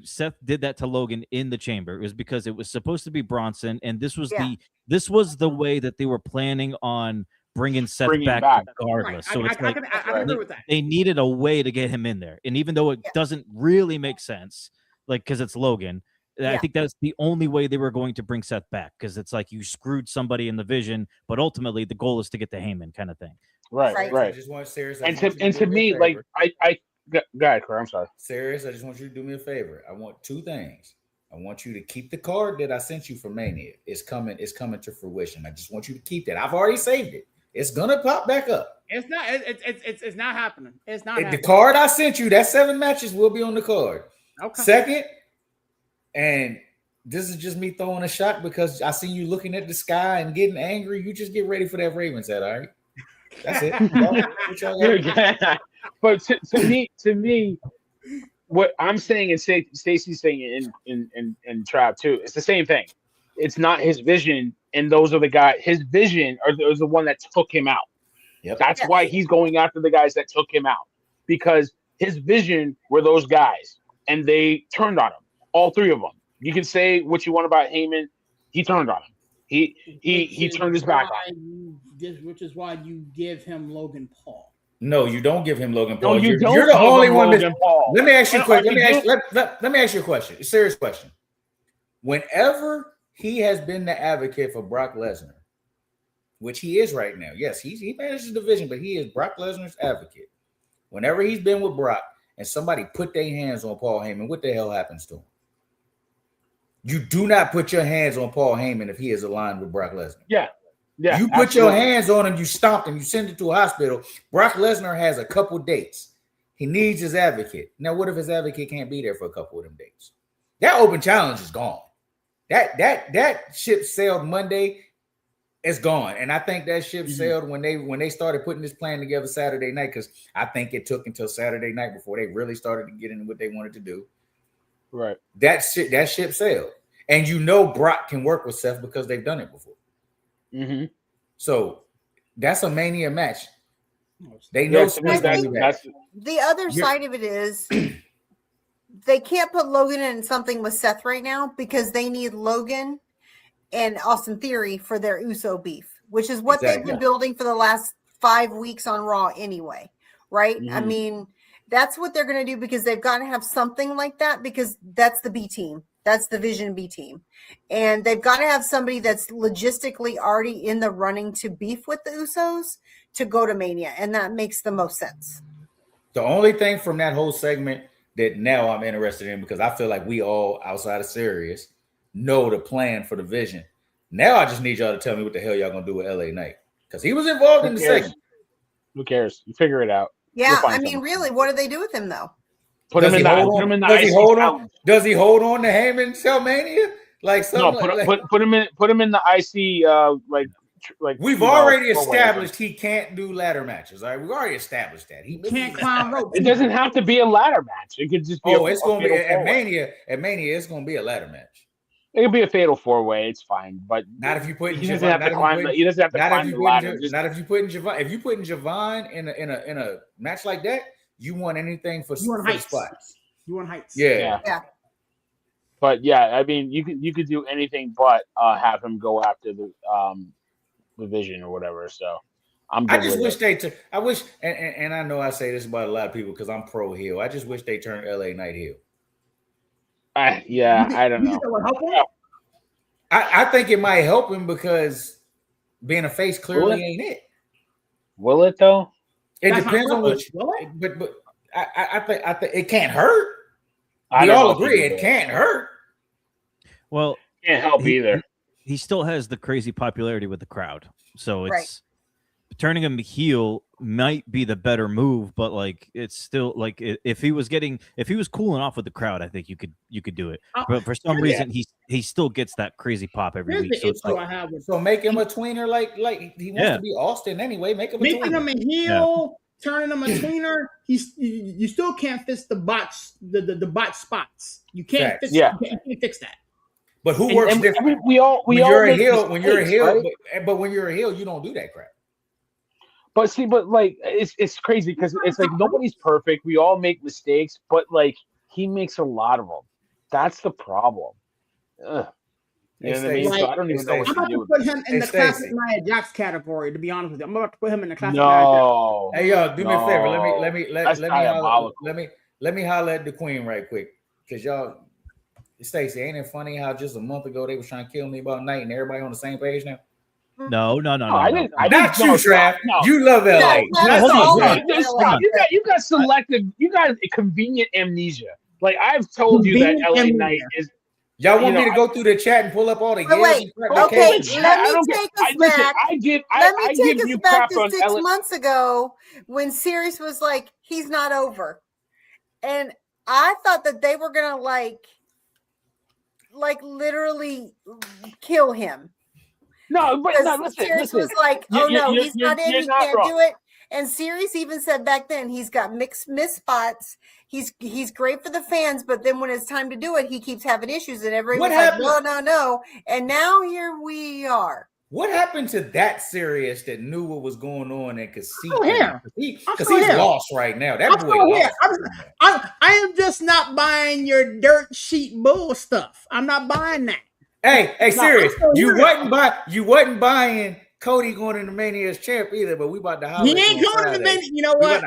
Seth did that to Logan in the chamber was because it was supposed to be Bronson, and this was the way that they were planning on bringing Seth back regardless. Right. So I can agree with that. They needed a way to get him in there, and even though it doesn't really make sense, like because it's Logan, I think that's the only way they were going to bring Seth back, because it's like you screwed somebody in the vision, but ultimately the goal is to get to Heyman, kind of thing. Right. I just want serious. And to me, like I go ahead, Corey, I'm sorry. Serious, I just want you to do me a favor. I want two things. I want you to keep the card that I sent you for Mania. It's coming to fruition. I just want you to keep that. I've already saved it. It's gonna pop back up. It's not. It's not happening. It's not. The card I sent you, that 7 matches will be on the card. Okay. Second, and this is just me throwing a shot because I see you looking at the sky and getting angry. You just get ready for that Ravens head, all right? That's it. But to me, what I'm saying and Stacey's saying in Trap too, it's the same thing. It's not his vision, and those are the guys. His vision are the one that took him out. Yep. That's why he's going after the guys that took him out, because his vision were those guys, and they turned on him. All three of them. You can say what you want about Heyman. He turned on him. He turned his back on him. Which is why you give him Logan Paul. No, you don't give him Logan Paul. No, you're the only one. Let me ask you a question. Let me ask you a question. A serious question. Whenever he has been the advocate for Brock Lesnar, which he is right now. Yes, he manages the division, but he is Brock Lesnar's advocate. Whenever he's been with Brock and somebody put their hands on Paul Heyman, what the hell happens to him? You do not put your hands on Paul Heyman if he is aligned with Brock Lesnar. Yeah. You put your hands on him, you stomp him, you send him to a hospital. Brock Lesnar has a couple dates. He needs his advocate. Now, what if his advocate can't be there for a couple of them dates? That open challenge is gone. That ship sailed Monday. It's gone. And I think that ship sailed when they started putting this plan together Saturday night, because I think it took until Saturday night before they really started to get into what they wanted to do. Right. That ship sailed. And you know Brock can work with Seth because they've done it before. Mm-hmm. So that's a Mania match. They know the other side of it is they can't put Logan in something with Seth right now because they need Logan and Austin Theory for their Uso beef, which is what they've been building for the last 5 weeks on Raw anyway, right? Mm-hmm. I mean, that's what they're going to do, because they've got to have something like that, because that's the B team. That's the Vision B team. And they've got to have somebody that's logistically already in the running to beef with the Usos to go to Mania. And that makes the most sense. The only thing from that whole segment that now I'm interested in, because I feel like we all outside of Sirius know the plan for the Vision. Now I just need y'all to tell me what the hell y'all going to do with LA Knight, because he was involved in the segment. Who cares? You figure it out. Yeah, I mean, really, what do they do with him, though? Put him in the does he hold on? Does he hold on to Heyman till Mania? Like no, put him in the IC like we've already established he can't do ladder matches. All right, we've already established that he can't climb ropes. It doesn't have to be a ladder match. It could just be. It's going to be at Mania. At Mania, it's going to be a ladder match. It could be a fatal 4-way. It's fine, but not if you put. He doesn't have to climb. He doesn't have to climb the ladder. Not if you put in Javon. If you put in Javon in a match like that, you want anything for spots. You want heights. Yeah. But yeah, I mean, you could do anything but have him go after the Vision or whatever. So I'm. I just wish I wish, and I know I say this about a lot of people because I'm pro heel. I just wish they turned LA Knight heel. I don't know. I think it might help him because being a face clearly ain't it. Will it though? It depends on which. But I think it can't hurt. We all agree it can't hurt. Well, can't help either. He still has the crazy popularity with the crowd, so it's turning him heel might be the better move. But like, it's still like if he was cooling off with the crowd, I think you could do it. But for some reason, he still gets that crazy pop every week. So make him a tweener, like he wants to be Austin anyway. Making him a heel. Turning him a tweener, you still can't fix the botch spots. You can't fix you can't fix that. But who works different? When you're a heel, right? But when you're a heel, you don't do that crap. But like it's crazy because it's like nobody's perfect. We all make mistakes, but like he makes a lot of them. That's the problem. Ugh. You know what I mean? So I don't even know what to do. I'm about to put him in the classic Nia Jax category. To be honest with you, I'm about to put him in the classic. No. Hey yo, do me a favor. Let me holler at the Queen right quick, because y'all, Stacey, ain't it funny how just a month ago they was trying to kill me about night and everybody on the same page now? No. I didn't. Not you, Trav. No. You love LA. You got selective. You got a convenient amnesia. Like I've told you that LA Knight is. Y'all want me to go through the chat and pull up all the let me take us back to 6 months ago when Sirius was like, he's not over. And I thought that they were gonna like literally kill him. No, but listen. Sirius was like, he's not in, he can't do it. And Sirius even said back then he's got missed spots. He's great for the fans, but then when it's time to do it, he keeps having issues, and everyone's like, no. And now here we are. What happened to that Sirius that knew what was going on and could see? Because he's lost right now. That boy lost. I am just not buying your dirt sheet bull stuff. I'm not buying that. Hey, Sirius, you wasn't buying Cody going into Mania as champ either, but we about to holler. He ain't going to Mania. You know what?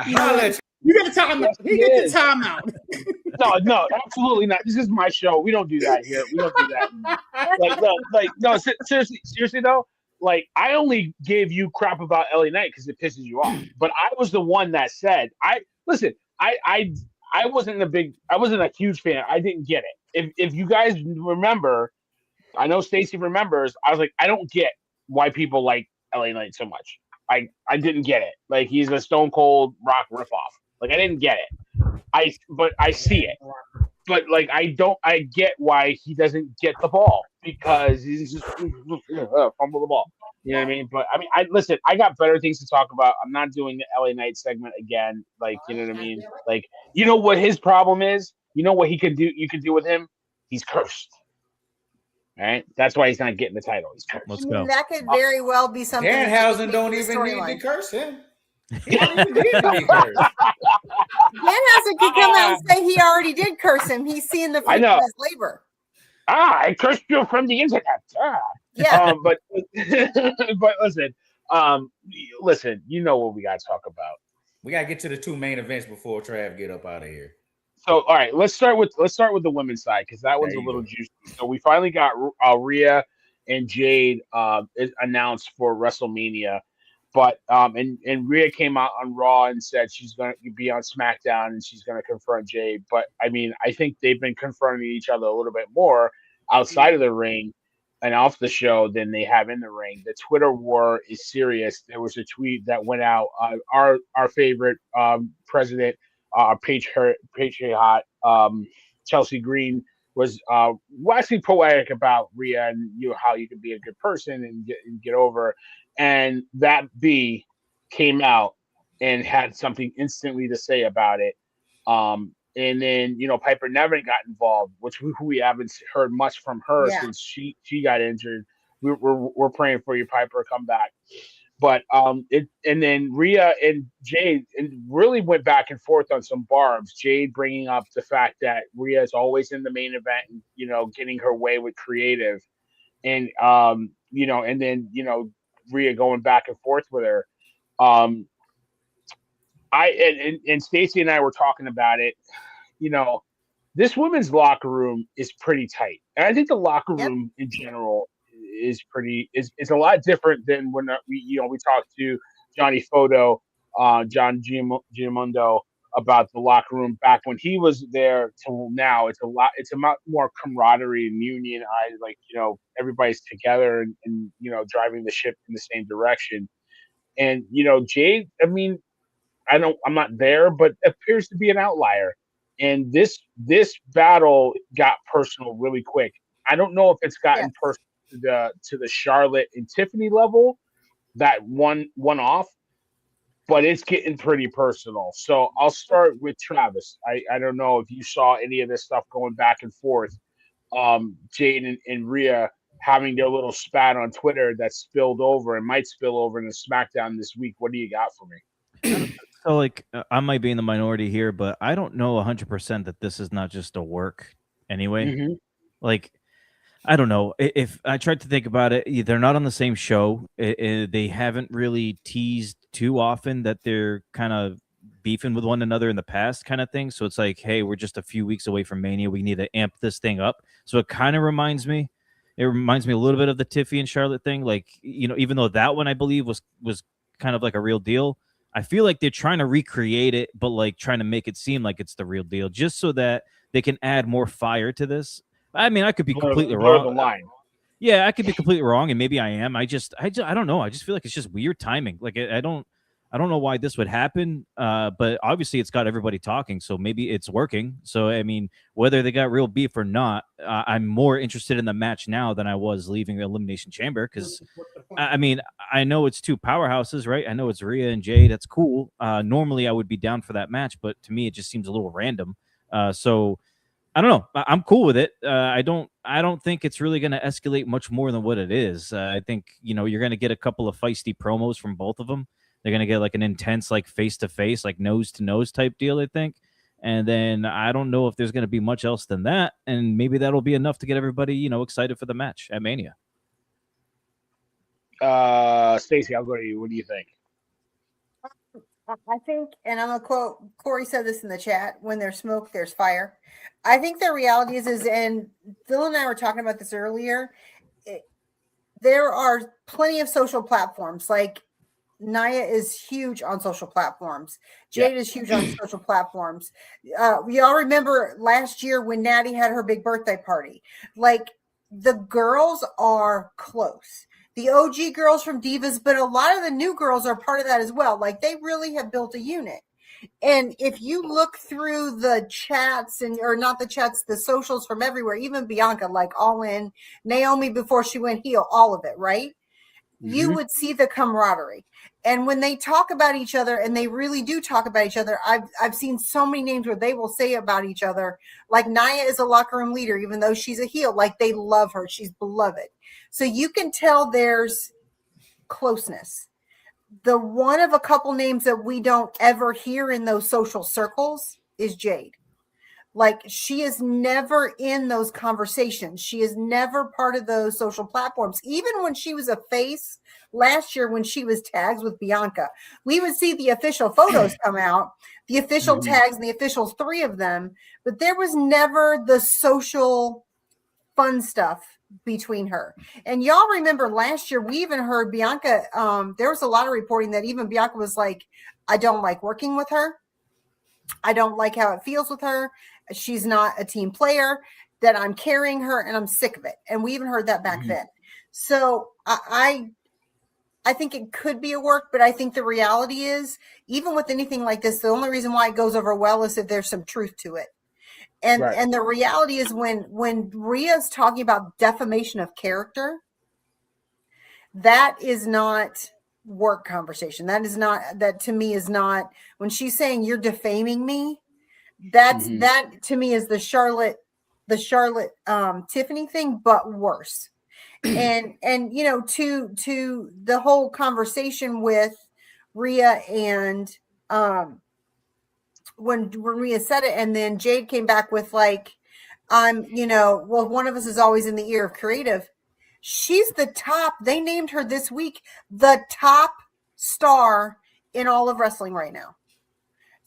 You got to time out. He gets the time out. No, absolutely not. This is my show. We don't do that here. We don't do that. Seriously though. Like I only gave you crap about LA Knight because it pisses you off. But I was the one that said, I wasn't a huge fan. I didn't get it. If you guys remember, I know Stacey remembers. I was like, I don't get why people like LA Knight so much. I didn't get it. Like he's a Stone Cold Rock ripoff. Like I didn't get it. But I see it. But like I get why he doesn't get the ball because he's just fumble the ball. You know what I mean? But I mean, I got better things to talk about. I'm not doing the LA Knight segment again. Like, you know what I mean? Like, you know what his problem is? You know what he could do? You can do with him? He's cursed. All right, that's why he's not getting the title. He's cursed. Let's go. That could very well be something. Danhausen don't even need to curse him. He don't even need to be cursed. Danhausen could come out and say he already did curse him. He's seeing the fruit of his labor. I cursed you from the internet. Yeah. But listen, you know what we got to talk about. We got to get to the two main events before Trav get up out of here. So, all right, let's start with the women's side because that one's a little juicy. So we finally got Rhea and Jade announced for WrestleMania, but and Rhea came out on Raw and said she's going to be on SmackDown and she's going to confront Jade. But I mean, I think they've been confronting each other a little bit more outside of the ring and off the show than they have in the ring. The Twitter war is serious. There was a tweet that went out. Our favorite president. Patriot Chelsea Green was waxing poetic about Rhea and how you can be a good person and get over, and that B came out and had something instantly to say about it. And then Piper never got involved, which we haven't heard much from her Yeah. since she got injured. We're praying for you, Piper, come back. But and then Rhea and Jade really went back and forth on some barbs. Jade bringing up the fact that Rhea is always in the main event, and, getting her way with creative, and and then Rhea going back and forth with her. And Stacey and I were talking about it. This women's locker room is pretty tight, and I think the locker room in general is a lot different than when we talked to Johnny Photo, John Giamondo about the locker room back when he was there till now. It's a lot more camaraderie and union. Everybody's together and driving the ship in the same direction. And Jade, I mean, I'm not there, but appears to be an outlier. And this battle got personal really quick. I don't know if it's gotten personal to the Charlotte and Tiffany level, that one off, but it's getting pretty personal. So I'll start with Travis. I don't know if you saw any of this stuff going back and forth. Jade and Rhea having their little spat on Twitter that spilled over and might spill over in the SmackDown this week. What do you got for me? So, I might be in the minority here, but I don't know 100% that this is not just a work anyway. Mm-hmm. I don't know. If I tried to think about it, they're not on the same show. They haven't really teased too often that they're kind of beefing with one another in the past kind of thing. So it's like, hey, we're just a few weeks away from Mania. We need to amp this thing up. So it kind of reminds me a little bit of the Tiffy and Charlotte thing. Even though that one I believe was kind of like a real deal, I feel like they're trying to recreate it, but trying to make it seem like it's the real deal, just so that they can add more fire to this. I mean, I could be completely wrong. The line. Yeah, I could be completely wrong, and maybe I am. I don't know. I just feel like it's just weird timing. I don't know why this would happen. But obviously, it's got everybody talking, so maybe it's working. So I mean, whether they got real beef or not, I'm more interested in the match now than I was leaving the Elimination Chamber, because I mean, I know it's two powerhouses, right? I know it's Rhea and Jade. That's cool. Normally, I would be down for that match, but to me, it just seems a little random. So I don't know. I'm cool with it. I don't think it's really going to escalate much more than what it is. I think you're going to get a couple of feisty promos from both of them. They're going to get an intense face to face, nose to nose type deal, I think. And then I don't know if there's going to be much else than that, and maybe that'll be enough to get everybody excited for the match at Mania. Stacey, I'll go to you. What do you think? I think, and I'm going to quote, Corey said this in the chat, when there's smoke, there's fire. I think the reality is, and Phil and I were talking about this earlier, there are plenty of social platforms. Nia is huge on social platforms. Jade is huge on social platforms. We all remember last year when Natty had her big birthday party. The girls are close. The OG girls from Divas, but a lot of the new girls are part of that as well. They really have built a unit. And if you look through the chats or not the chats, the socials from everywhere, even Bianca, All In, Naomi before she went heel, all of it, right? Mm-hmm. You would see the camaraderie. And when they talk about each other, and they really do talk about each other, I've seen so many names where they will say about each other, Nia is a locker room leader, even though she's a heel, they love her. She's beloved. So you can tell there's closeness. The one of a couple names that we don't ever hear in those social circles is Jade. She is never in those conversations. She is never part of those social platforms. Even when she was a face last year, when she was tags with Bianca, we would see the official photos come out, the official tags and the officials, 3 of them, but there was never the social fun stuff between her. And y'all remember last year, we even heard Bianca, there was a lot of reporting that even Bianca was I don't like working with her. I don't like how it feels with her. She's not a team player, that I'm carrying her and I'm sick of it. And we even heard that back then. So I think it could be a work, but I think the reality is, even with anything like this, the only reason why it goes over well is if there's some truth to it. And the reality is when Rhea's talking about defamation of character, that is not work conversation. That to me is not, when she's saying you're defaming me, that to me is the Charlotte Tiffany thing, but worse. And to the whole conversation with Rhea and when Rhea said it, and then Jade came back with like, well, one of us is always in the ear of creative. She's the top. They named her this week the top star in all of wrestling right now.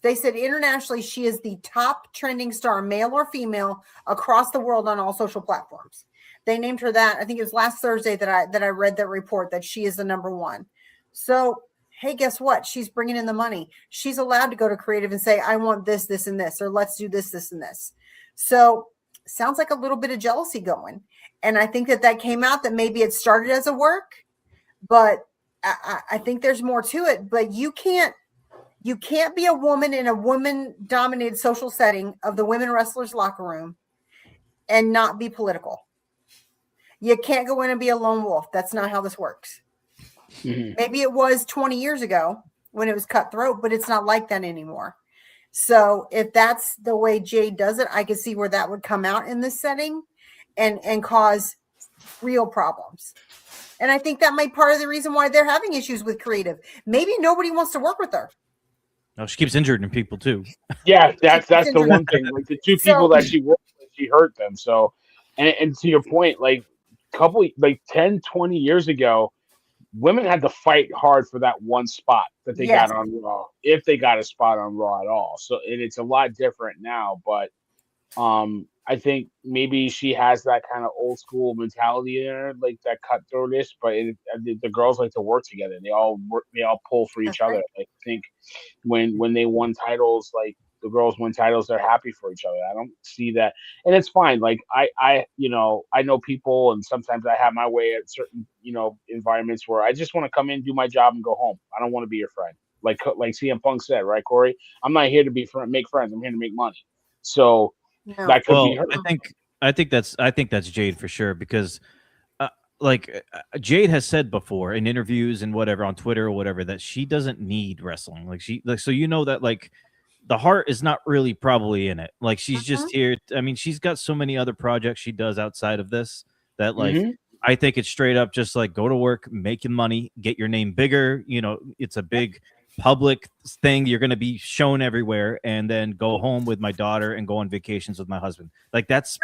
They said internationally, she is the top trending star, male or female, across the world on all social platforms. They named her that. I think it was last Thursday that I read that report that she is the number one. So, hey, guess what? She's bringing in the money. She's allowed to go to creative and say, I want this, this, and this, or let's do this, this, and this. So sounds like a little bit of jealousy going. And I think that came out that maybe it started as a work, but I think there's more to it. But you can't be a woman in a woman-dominated social setting of the women wrestlers' locker room and not be political. You can't go in and be a lone wolf. That's not how this works. Mm-hmm. Maybe it was 20 years ago when it was cutthroat, but it's not like that anymore. So if that's the way Jade does it, I could see where that would come out in this setting and cause real problems. And I think that might be part of the reason why they're having issues with creative. Maybe nobody wants to work with her. No, she keeps injuring people too. Yeah, that's the one thing. Like the two people that she worked with, she hurt them. So, and to your point, like 10, 20 years ago, women had to fight hard for that one spot that they got on Raw, if they got a spot on Raw at all. So it's a lot different now, but I think maybe she has that kind of old school mentality in her, like that cutthroatness. But the girls like to work together. They all pull for each other. I think when they won titles, like the girls win titles, they're happy for each other. I don't see that, and it's fine. Like I know people, and sometimes I have my way at certain environments where I just want to come in, do my job, and go home. I don't want to be your friend. Like CM Punk said, right, Corey? I'm not here to make friends. I'm here to make money. So. No. That could be her. I think that's Jade for sure, because Jade has said before in interviews and whatever on Twitter or whatever that she doesn't need wrestling. So that like the heart is not really probably in it. Like she's just here. I mean, she's got so many other projects she does outside of this that I think it's straight up just like go to work, make your money, get your name bigger. It's a big public thing. You're going to be shown everywhere, and then go home with my daughter and go on vacations with my husband. Like that's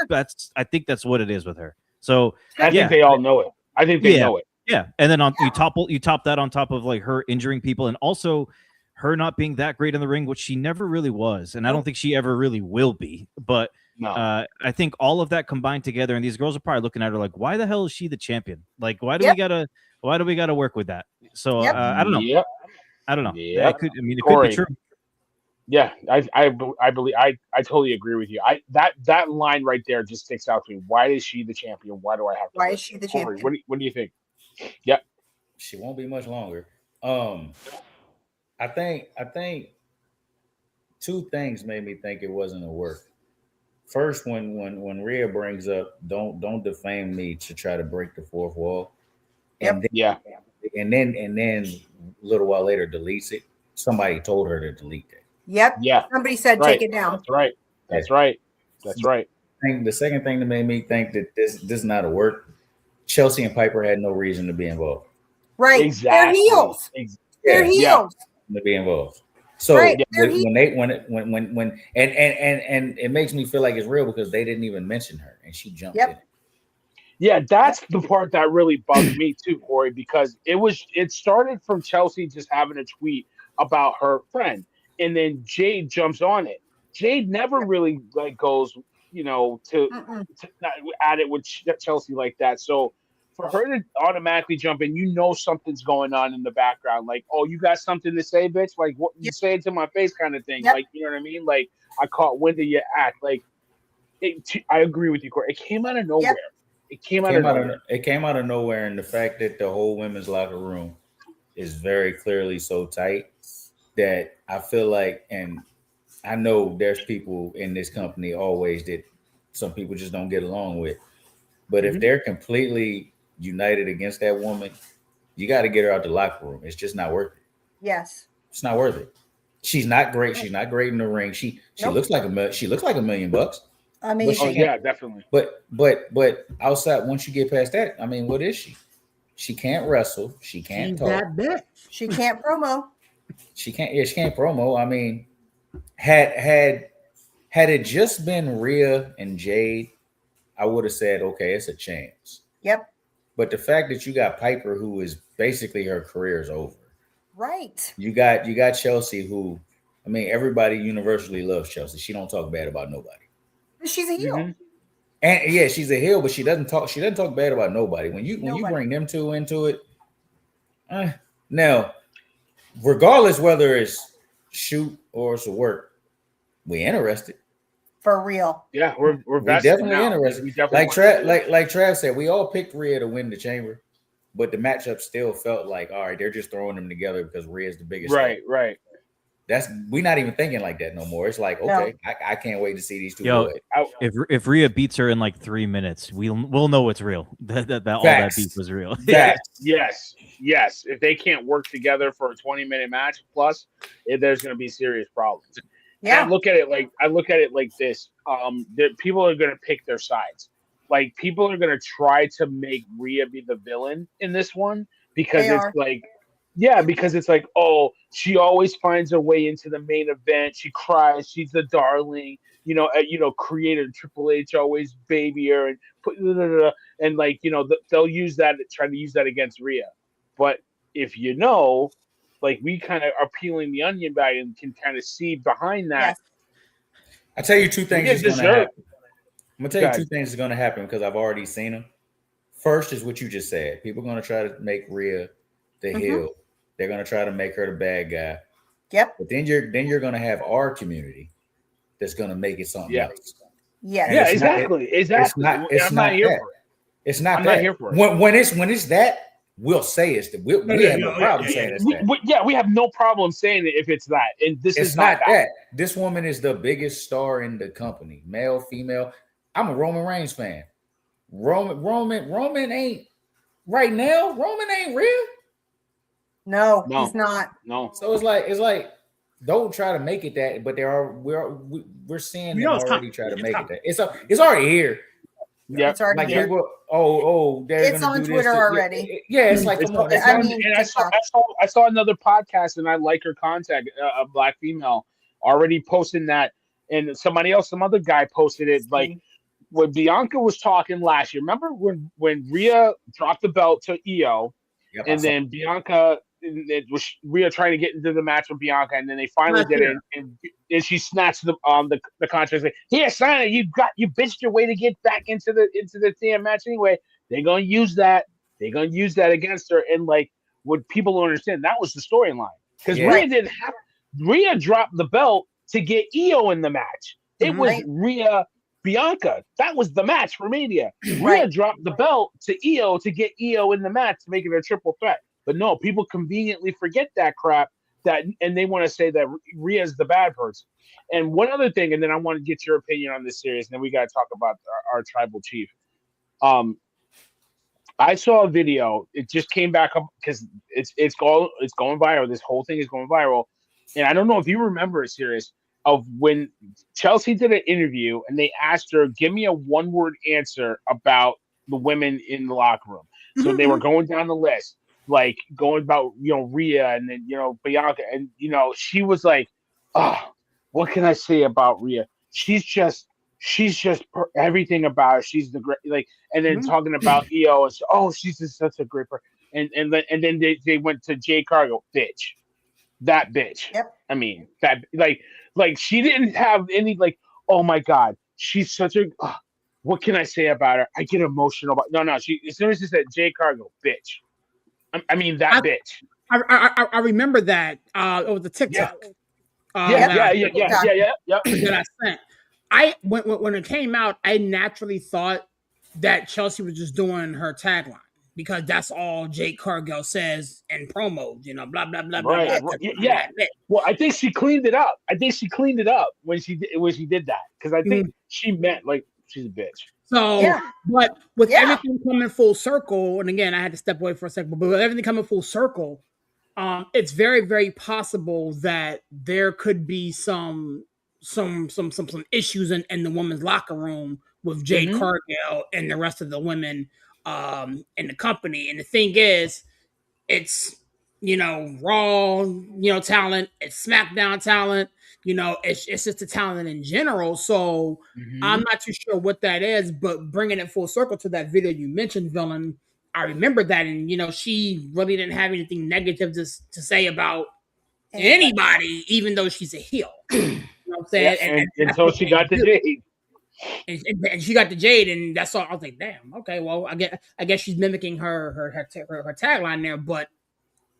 I think that's what it is with her. So I think they all know it. I think they know it. Yeah. And then you top that on top of like her injuring people, and also her not being that great in the ring, which she never really was, and I don't think she ever really will be. But I think all of that combined together, and these girls are probably looking at her like, why the hell is she the champion? Like, why do we gotta work with that? So I don't know. Yep. I don't know. Yeah, it Corey, could be true. Yeah, I believe I totally agree with you. That line right there just sticks out to me. Why is she the champion? Why do I have to? Why is she the champion? Corey, what do you think? Yeah, she won't be much longer. I think two things made me think it wasn't a work. First, when Rhea brings up don't defame me to try to break the fourth wall. And and then a little while later deletes it. Somebody told her to delete it. Yep. Yeah. Somebody said take it down. That's right. That's right. That's right. The second thing that made me think that this is not a work. Chelsea and Piper had no reason to be involved. Right. Exactly. They're heels. They're heels. To be involved. So when it makes me feel like it's real because they didn't even mention her and she jumped in. Yeah, that's the part that really bugged me too, Corey, because it started from Chelsea just having a tweet about her friend, and then Jade jumps on it. Jade never really goes, to at it with Chelsea like that. So for her to automatically jump in, something's going on in the background. Like, oh, you got something to say, bitch? Like, what you say it to my face kind of thing. Yep. Like, you know what I mean? Like, I caught wind of your act. Like, I agree with you, Corey. It came out of nowhere. Yep. It came out of nowhere, and the fact that the whole women's locker room is very clearly so tight that I feel like, and I know there's people in this company always that some people just don't get along with. But if they're completely united against that woman, you got to get her out the locker room. It's just not worth it. Yes. It's not worth it. She's not great. She's not great in the ring. She looks like $1 million. I mean, yeah, definitely. But outside, once you get past that, I mean, what is she? She can't wrestle. She can't talk. That bitch. She can't promo. She can't promo. I mean, had it just been Rhea and Jade, I would have said, okay, it's a chance. Yep. But the fact that you got Piper, who is basically her career is over. Right. You got Chelsea, who, I mean, everybody universally loves Chelsea. She don't talk bad about nobody. She's a heel. And yeah, she's a heel, but she doesn't talk bad about nobody. When you bring them two into it, now, regardless whether it's shoot or it's a work, we interested. For real. Yeah, we're definitely now. interested. We definitely like Trav said, we all picked Rhea to win the chamber, but the matchup still felt like, all right, they're just throwing them together because Rhea's the biggest. Right. We're not even thinking like that no more. It's like, okay, no. I can't wait to see these two. Yo, if Rhea beats her in like 3 minutes, we'll know it's real. That all that beat was real. Yes. If they can't work together for a 20-minute match plus, there's going to be serious problems. Yeah. I look at it like this. People are going to pick their sides. Like, people are going to try to make Rhea be the villain in this one because because it's like, oh, she always finds her way into the main event. She cries. She's the darling. Creator Triple H always baby her and they'll use that, try to use that against Rhea. But if like, we kind of are peeling the onion back and can kind of see behind that. Yes. I tell you two things is going to happen. I'm going to tell you two things is going to happen because I've already seen them. First is what you just said. People are going to try to make Rhea the heel. They're going to try to make her the bad guy. Yep. But then you're going to have our community that's going to make it something else. Yeah, exactly. It's not here for it. It's not I'm that. not here for it. When it's that, we'll say it's we have no problem saying it's that. We have no problem saying it if it's that. And this is not that. This woman is the biggest star in the company, male, female. I'm a Roman Reigns fan. Roman ain't right now. Roman ain't real. No, he's not. No. So it's like don't try to make it that, but we're seeing them already try to make it that. It's already here. Yeah, it's already here. People, it's on Twitter already. It's like, come on. I saw another podcast, and I like her contact, a black female, already posting that, and some other guy posted it, like, when Bianca was talking last year. Remember when Rhea dropped the belt to Io, and then Bianca, it was Rhea trying to get into the match with Bianca, and then they finally did it, and she snatched the contract. Like, here, sign it. You bitched your way to get back into the damn match anyway. They're gonna use that. They're gonna use that against her. And like, what people don't understand, that was the storyline, because Rhea dropped the belt to get Io in the match. It was Rhea Bianca. That was the match for Mania. Rhea dropped the belt to Io to get Io in the match to make it a triple threat. But no, people conveniently forget that crap, and they want to say that Rhea's the bad person. And one other thing, and then I want to get your opinion on this series, and then we got to talk about our tribal chief. I saw a video. It just came back up because it's going viral. This whole thing is going viral, and I don't know if you remember a series of when Chelsea did an interview and they asked her, "Give me a one-word answer about the women in the locker room." So they were going down the list, like going about Rhea and then Bianca, and she was like, "Oh, what can I say about Rhea? She's just everything about her. She's the great." Like, and then talking about Io, and she's just such a great person. And then they went to Jade Cargill, bitch, that bitch. Yep. I mean, that like she didn't have any oh my god, she's such a. What can I say about her? I get emotional about. No. She, as soon as she said Jade Cargill, bitch. I mean that bitch. I remember that. It was the TikTok. Yeah. That I sent. When it came out, I naturally thought that Chelsea was just doing her tagline. because that's all Jade Cargill says in promos, you know, blah blah blah blah Right. blah. Yeah. Well, I think she cleaned it up. I think she cleaned it up when she did that, because I think she meant like she's a bitch. So, but with everything coming full circle, and again, I had to step away for a second, but with everything coming full circle, it's very, very possible that there could be some issues in the women's locker room with Jade Cargill and the rest of the women in the company. And the thing is, it's, you know, Raw, you know, talent, it's SmackDown talent, you know, it's just the talent in general. So I'm not too sure what that is, but bringing it full circle to that video you mentioned, Villain, I remember that. And, you know, she really didn't have anything negative to say about anybody, even though she's a heel. You know what I'm saying? Yeah, until she got the Jade. And she got the Jade, and that's all. I was like, damn, okay, well, I guess she's mimicking her tagline there, but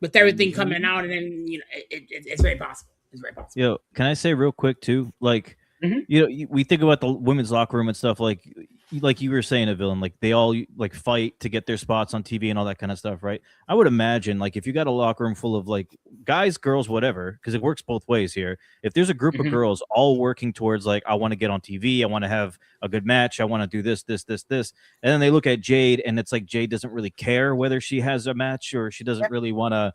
with everything coming out, and then, you know, it's very possible. It's very possible. Yo, can I say real quick too? Like, you know, we think about the women's locker room and stuff. Like you were saying, a Villain, like they all like fight to get their spots on TV and all that kind of stuff, right? I would imagine, like, if you got a locker room full of like guys, girls, whatever, because it works both ways here. If there's a group of girls all working towards like, I want to get on TV, I want to have a good match, I want to do this, and then they look at Jade, and it's like Jade doesn't really care whether she has a match or she doesn't really want to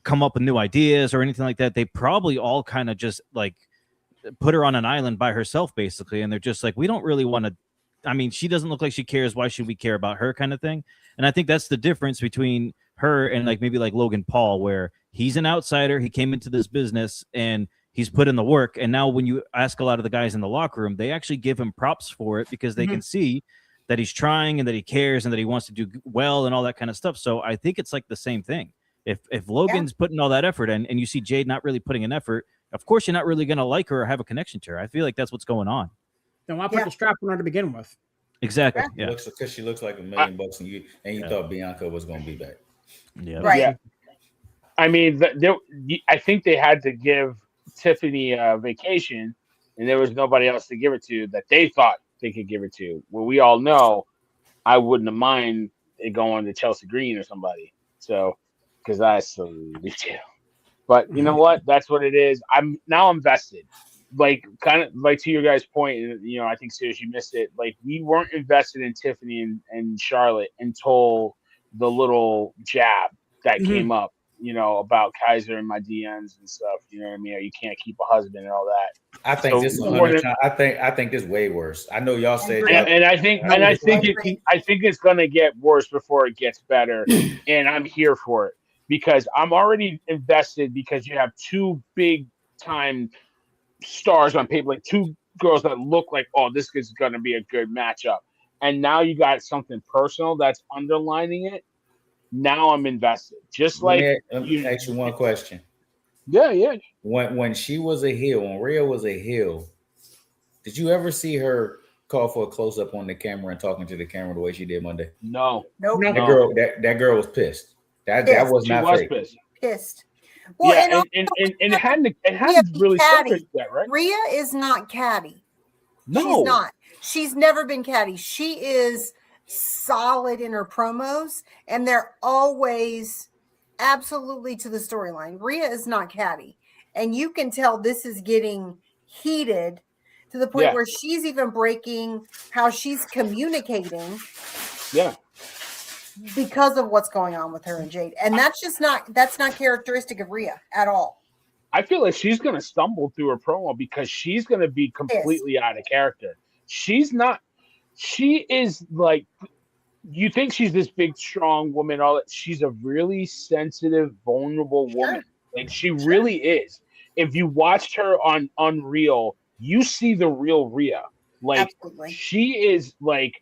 come up with new ideas or anything like that. They probably all kind of just like put her on an island by herself, basically, and they're just like, we don't really want to. I mean, she doesn't look like she cares. Why should we care about her, kind of thing? And I think that's the difference between her and like maybe like Logan Paul, where he's an outsider. He came into this business and he's put in the work. And now when you ask a lot of the guys in the locker room, they actually give him props for it because they can see that he's trying and that he cares and that he wants to do well and all that kind of stuff. So I think it's like the same thing. If Logan's putting all that effort in and you see Jade not really putting an effort, of course you're not really going to like her or have a connection to her. I feel like that's what's going on. Then why put the strap on her to begin with? Exactly. Yeah. Because she looks like $1 million and you thought Bianca was going to be back. Yeah. Right. Yeah. I mean, I think they had to give Tiffany a vacation, and there was nobody else to give it to that they thought they could give it to. Well, we all know I wouldn't have mind it going to Chelsea Green or somebody. So, because I salute you. But you know what? That's what it is. I'm invested. Like, kind of like to your guys' point, you know, I think seriously you missed it. Like, we weren't invested in Tiffany and Charlotte until the little jab that came up, you know, about Kaiser and my DMs and stuff. You know what I mean? Or you can't keep a husband and all that. I think this is 100 times. I think this is way worse. I know y'all said, and I think it's gonna get worse before it gets better, and I'm here for it because I'm already invested because you have two big time stars on paper, like two girls that look like, oh, this is going to be a good matchup. And now you got something personal that's underlining it. Now I'm invested. Just like let me ask you one question. Yeah. When she was a heel, when Rhea was a heel, did you ever see her call for a close up on the camera and talking to the camera the way she did Monday? No. Nope. That girl was pissed. That was not fake. Pissed. Well, yeah, and it hadn't really surfaced yet, right? Rhea is not catty. No, she's not. She's never been catty. She is solid in her promos, and they're always absolutely to the storyline. Rhea is not catty, and you can tell this is getting heated to the point where she's even breaking how she's communicating. Yeah. Because of what's going on with her and Jade. And that's not characteristic of Rhea at all. I feel like she's going to stumble through her promo because she's going to be completely out of character. She is like, you think she's this big, strong woman. All that. She's a really sensitive, vulnerable woman. Like she really is. If you watched her on Unreal, you see the real Rhea. Like she is like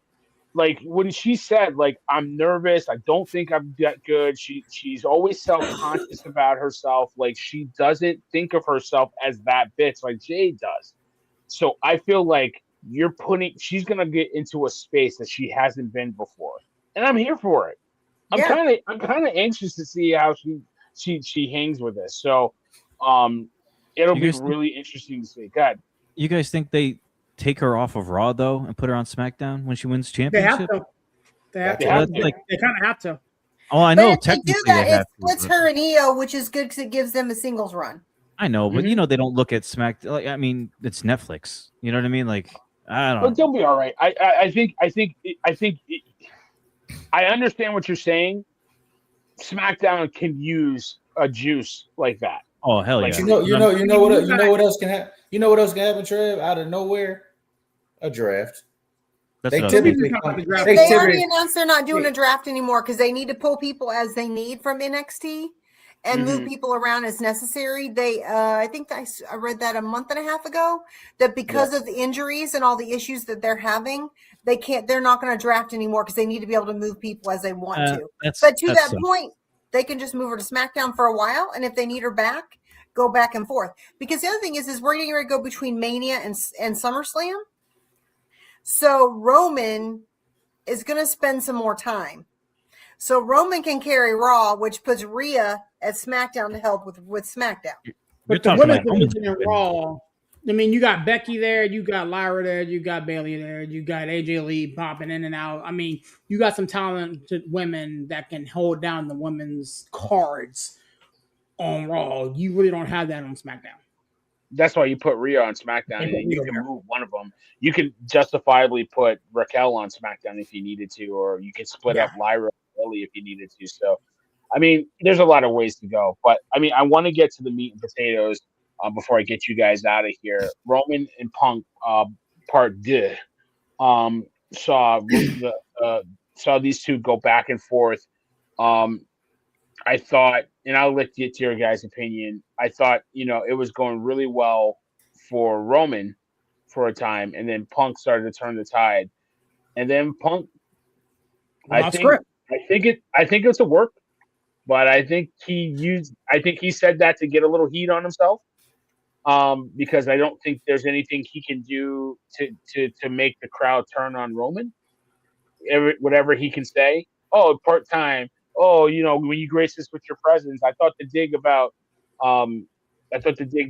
when she said, like, I'm nervous, I don't think I'm that good. She's always self-conscious about herself. Like she doesn't think of herself as that bitch like Jade does. So I feel like she's gonna get into a space that she hasn't been before. And I'm here for it. I'm kind of anxious to see how she hangs with this. So it'll be really interesting to see. God. You guys think they take her off of Raw though and put her on SmackDown when she wins championship? They have to. They kind of have to. Oh, I But know. if they do Technically, that, they it have splits to. her and Io, which is good because it gives them a singles run. I know, but they don't look at Smack. Like, I mean, it's Netflix. You know what I mean? Like, I don't But know. they'll be all right. I understand what you're saying. SmackDown can use a juice like that. Oh hell Like, yeah! You know what else can happen? You know what else can happen, Trev? Out of nowhere, a draft. That's They what I was typically thinking. come. They already announced they're not doing a draft anymore because they need to pull people as they need from NXT and move people around as necessary. They, I think I read that a month and a half ago that because of the injuries and all the issues that they're having, they're not going to draft anymore because they need to be able to move people as they want to. But to that point, they can just move her to SmackDown for a while, and if they need her back, go back and forth. Because the other thing is we're getting ready to go between Mania and SummerSlam. So Roman is going to spend some more time. So Roman can carry Raw, which puts Rhea at SmackDown to help with SmackDown. But the women's division in Raw, I mean, you got Becky there, you got Lyra there, you got Bayley there, you got AJ Lee popping in and out. I mean, you got some talented women that can hold down the women's cards on Raw. You really don't have that on SmackDown. That's why you put Rhea on SmackDown, and you can move one of them. You can justifiably put Raquel on SmackDown if you needed to, or you can split up Lyra and Lily if you needed to. So, I mean, there's a lot of ways to go. But, I mean, I want to get to the meat and potatoes before I get you guys out of here. Roman and Punk part 2 saw these two go back and forth. I thought, and I'll let you to your guys' opinion. I thought, it was going really well for Roman for a time, and then Punk started to turn the tide. And then Punk, I think it's a work, but I think he said that to get a little heat on himself. Because I don't think there's anything he can do to make the crowd turn on Roman. Whatever he can say, part time. When you grace us with your presence, I thought the dig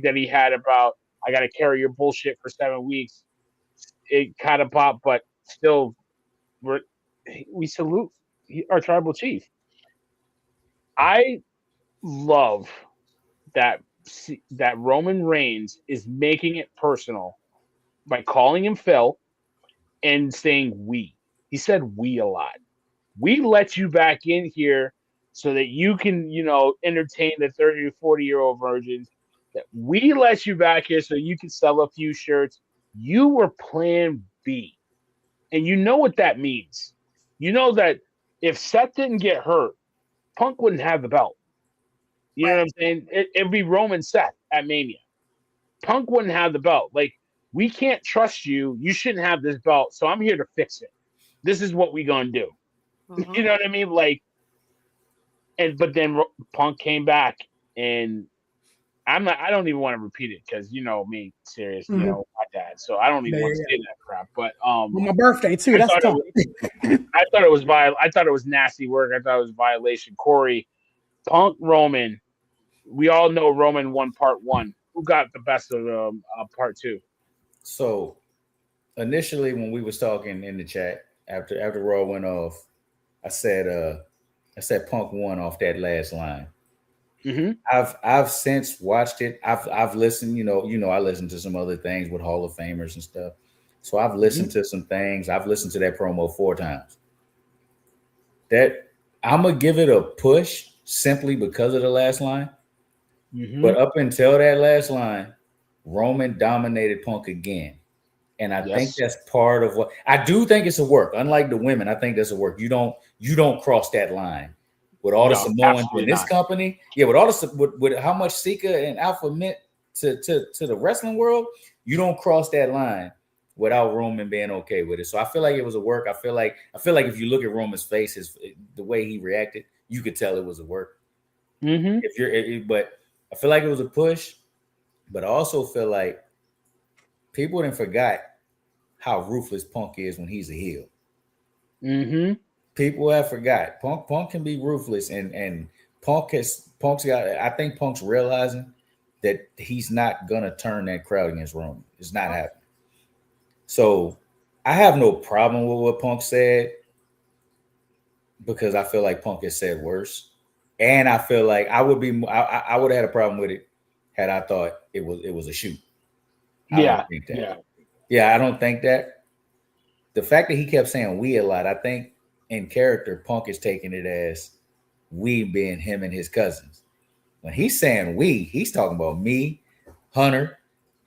that he had about I got to carry your bullshit for 7 weeks, it kind of popped, but still, we salute our tribal chief. I love that Roman Reigns is making it personal by calling him Phil and saying we. He said we a lot. We let you back in here so that you can, entertain the 30 to 40-year-old virgins. That we let you back here so you can sell a few shirts. You were plan B. And you know what that means. You know that if Seth didn't get hurt, Punk wouldn't have the belt. You know what I'm saying? It'd be Roman Seth at Mania. Punk wouldn't have the belt. Like, we can't trust you. You shouldn't have this belt. So I'm here to fix it. This is what we gonna do. Mm-hmm. You know what I mean? Like, but then Punk came back, and I don't even want to repeat it because me, serious, my dad. So I don't even want to say that crap. But on my birthday too. That's tough. I thought it was I thought it was nasty work. I thought it was violation. Corey, Punk, Roman. We all know Roman won part 1. Who got the best of part 2? So initially, when we was talking in the chat after Raw went off, I said Punk won off that last line. Mm-hmm. I've since watched it. I've listened. I listened to some other things with Hall of Famers and stuff. So I've listened to some things. I've listened to that promo 4 times. That I'm gonna give it a push simply because of the last line. Mm-hmm. But up until that last line, Roman dominated Punk again. And I think that's part of what I do think it's a work. Unlike the women, I think that's a work. You don't cross that line with all the Samoans in this company. Yeah, with all with how much Sika and Alpha meant to the wrestling world, you don't cross that line without Roman being okay with it. So I feel like it was a work. I feel like if you look at Roman's face, the way he reacted, you could tell it was a work. Mm-hmm. But I feel like it was a push, but I also feel like people didn't forgot how ruthless Punk is when he's a heel. Mm-hmm. People have forgot. Punk can be ruthless, and Punk's got. I think Punk's realizing that he's not gonna turn that crowd against Roman. It's not happening. So I have no problem with what Punk said, because I feel like Punk has said worse, and I feel like I would have had a problem with it had I thought it was a shoot. I don't think that. Yeah, I don't think that. The fact that he kept saying we a lot, I think in character, Punk is taking it as we being him and his cousins. When he's saying we, he's talking about me, Hunter,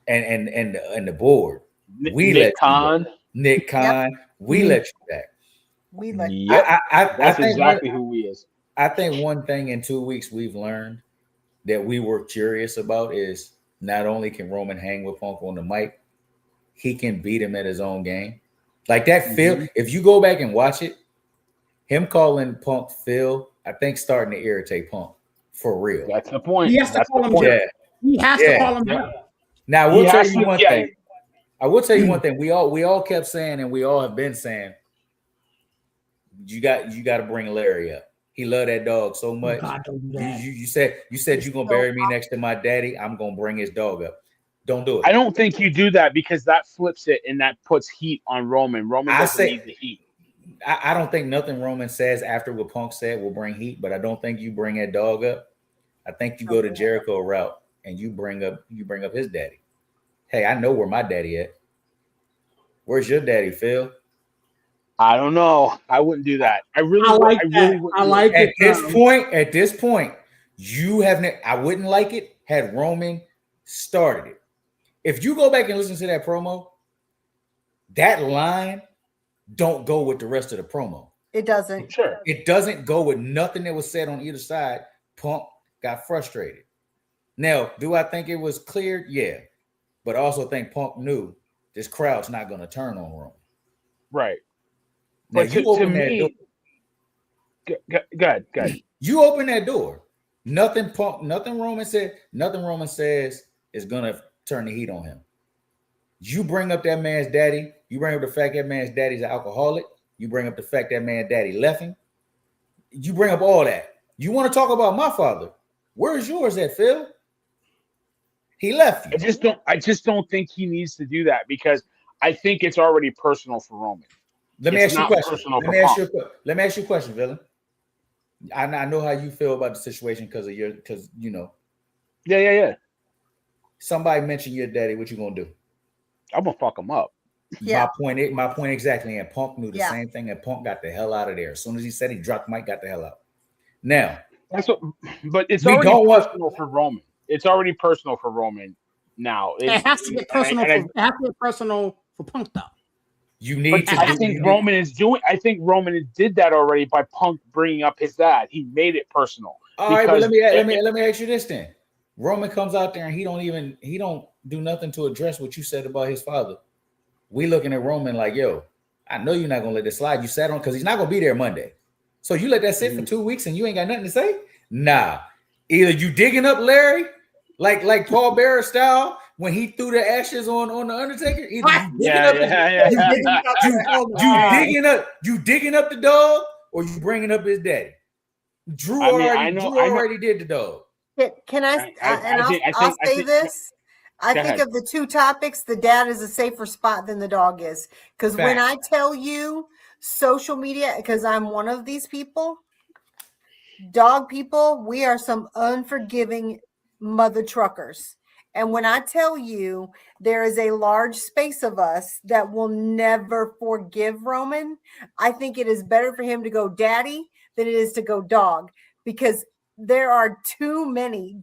and the board. Nick Khan. Nick Khan. Yep. We let you back. We let That's exactly who we is. I think one thing in 2 weeks we've learned that we were curious about is not only can Roman hang with Punk on the mic, he can beat him at his own game. Like that Phil, if you go back and watch it, him calling Punk Phil, I think starting to irritate Punk for real. That's the point. He has to call him Phil. He has to call him Phil. Now I will tell you one thing. I will tell you one thing. We all kept saying, and we all have been saying, you got to bring Larry up. He loved that dog so much. You said you're gonna bury me next to my daddy. I'm gonna bring his dog up. Don't do it. I don't think you do that because that flips it and that puts heat on Roman. Roman doesn't need the heat. I don't think nothing Roman says after what Punk said will bring heat, but I don't think you bring that dog up. I think you go to Jericho route and you bring up his daddy. Hey, I know where my daddy at. Where's your daddy, Phil? I don't know. I wouldn't do that. I really like it. At this point, you haven't. I wouldn't like it had Roman started it. If you go back and listen to that promo, that line don't go with the rest of the promo. It doesn't. Sure. It doesn't go with nothing that was said on either side. Punk got frustrated. Now, do I think it was cleared? Yeah. But I also think Punk knew this crowd's not going to turn on Roman. Right. Now, but to me, go ahead. You open that door. Nothing Roman says is going to turn the heat on him. You bring up that man's daddy. You bring up the fact that man's daddy's an alcoholic. You bring up the fact that man's daddy left him. You bring up all that. You want to talk about my father. Where's yours at, Phil? He left you. I just don't think he needs to do that because I think it's already personal for Roman. Let me ask you a question. Let me ask you a question, Villain. I know how you feel about the situation because you know. Yeah. Somebody mentioned your daddy. What you gonna do? I'm gonna fuck him up. Yeah. My point exactly. And Punk knew the same thing, and Punk got the hell out of there. As soon as he said he dropped Mike, got the hell out. Now, but it's already personal for Roman. It's already personal for Roman now. It has to get personal. It has to get personal for Punk though. I think Roman did that already by Punk bringing up his dad. He made it personal. All right, but let me ask you this then. Roman comes out there and he don't do nothing to address what you said about his father. We looking at Roman like, yo, I know you're not gonna let this slide. You sat on because he's not gonna be there Monday. So you let that sit for 2 weeks and you ain't got nothing to say? Nah. Either you digging up Larry, like Paul Bearer style, when he threw the ashes on the Undertaker. Either you digging up the dog, or you bringing up his daddy. Drew already did the dog. Can I'll say this. I think of the two topics, the dad is a safer spot than the dog is. Because when I tell you social media, because I'm one of these people, dog people, we are some unforgiving mother truckers. And when I tell you there is a large space of us that will never forgive Roman, I think it is better for him to go daddy than it is to go dog, because there are too many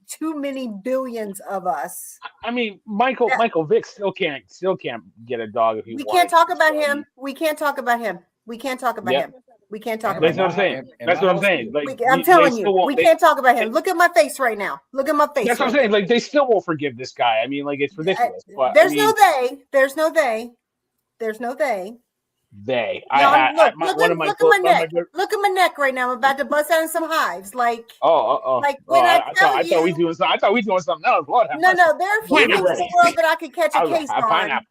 billions of us. I mean, Michael Vick still can't get a dog if he wants. We can't talk about him. We can't talk about him. That's what I'm saying. That's what I'm saying. Like, I'm telling you, we can't talk about him. Look at my face right now. Look at my face. That's what I'm saying. Like, they still won't forgive this guy. I mean, like, it's ridiculous. But There's no they. They. Look at my neck right now. I'm about to bust out in some hives. Like, like when I thought we doing something else. Lord, no. There are a few things in the world that I could catch a case on. Pineapple.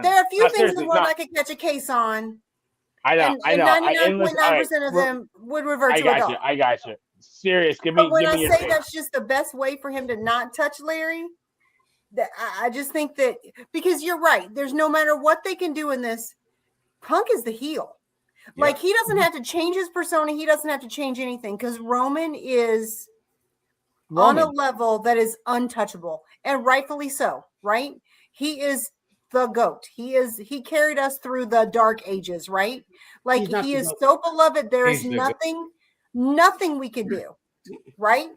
There are a few things in the world I could catch a case on. I know. 99.9% of them would revert to a dog. I got you. Serious. When I say that's just the best way for him to not touch Larry, I just think that, because you're right. There's no matter what they can do in this, Punk is the heel. Like, he doesn't have to change his persona. He doesn't have to change anything because Roman is on a level that is untouchable, and rightfully so, right? He is the GOAT. He carried us through the dark ages, right? Like, he is so beloved. There is nothing we can do, right,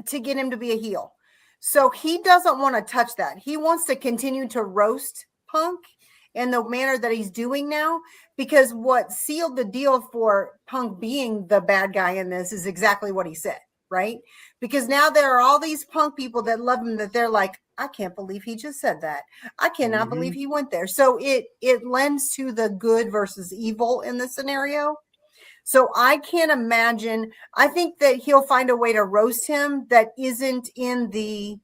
to get him to be a heel. So he doesn't want to touch that. He wants to continue to roast Punk in the manner that he's doing now, because what sealed the deal for Punk being the bad guy in this is exactly what he said, right? Because now there are all these Punk people that love him that they're like, I can't believe he just said that. I cannot believe he went there. So it lends to the good versus evil in this scenario. So I can't imagine. I think that he'll find a way to roast him that isn't in the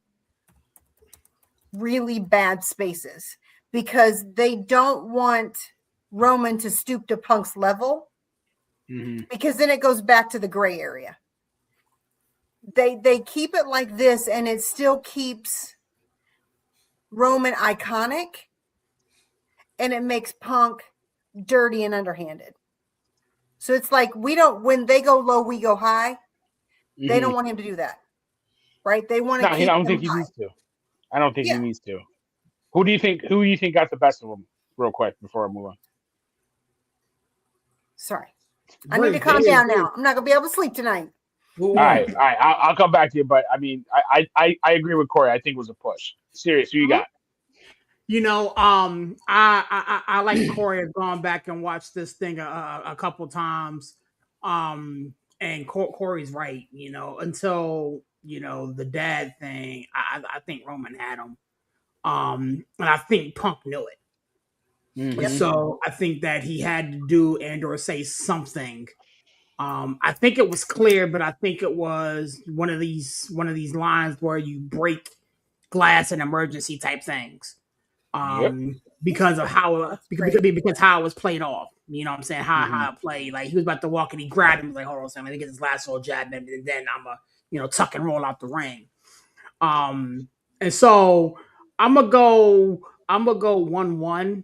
really bad spaces, because they don't want Roman to stoop to Punk's level, because then it goes back to the gray area. They keep it like this, and it still keeps Roman iconic, and it makes Punk dirty and underhanded. So it's like, when they go low, we go high. They don't want him to do that, right? They want to. I don't think he needs to. I don't think he needs to. Who do you think got the best of him? Real quick before I move on. Sorry, I need to calm down now. I'm not gonna be able to sleep tonight. All right. I'll come back to you, but I mean, I agree with Corey. I think it was a push. Serious, who you got? You know, I like Corey has gone back and watched this thing a couple times. And Corey's right, you know, until, you know, the dad thing, I think Roman had him. And I think Punk knew it. So I think that he had to do and or say something. I think it was clear, but I think it was one of these lines where you break glass in emergency type things. Because of how because how it was played off. You know what I'm saying? How it played. Like, he was about to walk and he grabbed him. He was like, hold on a second, let me get this last little jab, and then I'm tuck and roll out the ring. And so I'm gonna go 1-1.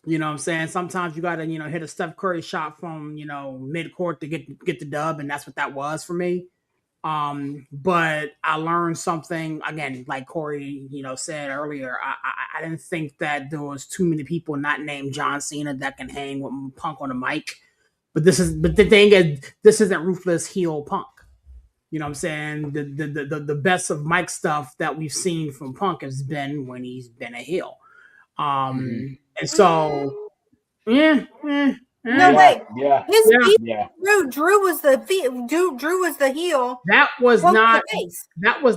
You know what I'm saying? Sometimes you gotta, hit a Steph Curry shot from, mid-court to get the dub, and that's what that was for me. But I learned something again, like Corey, said earlier. I didn't think that there was too many people not named John Cena that can hang with Punk on the mic. But the thing is, this isn't ruthless heel Punk. You know what I'm saying? The best of Mike stuff that we've seen from Punk has been when he's been a heel. And so, No, wait. Yeah. Drew was the heel. That was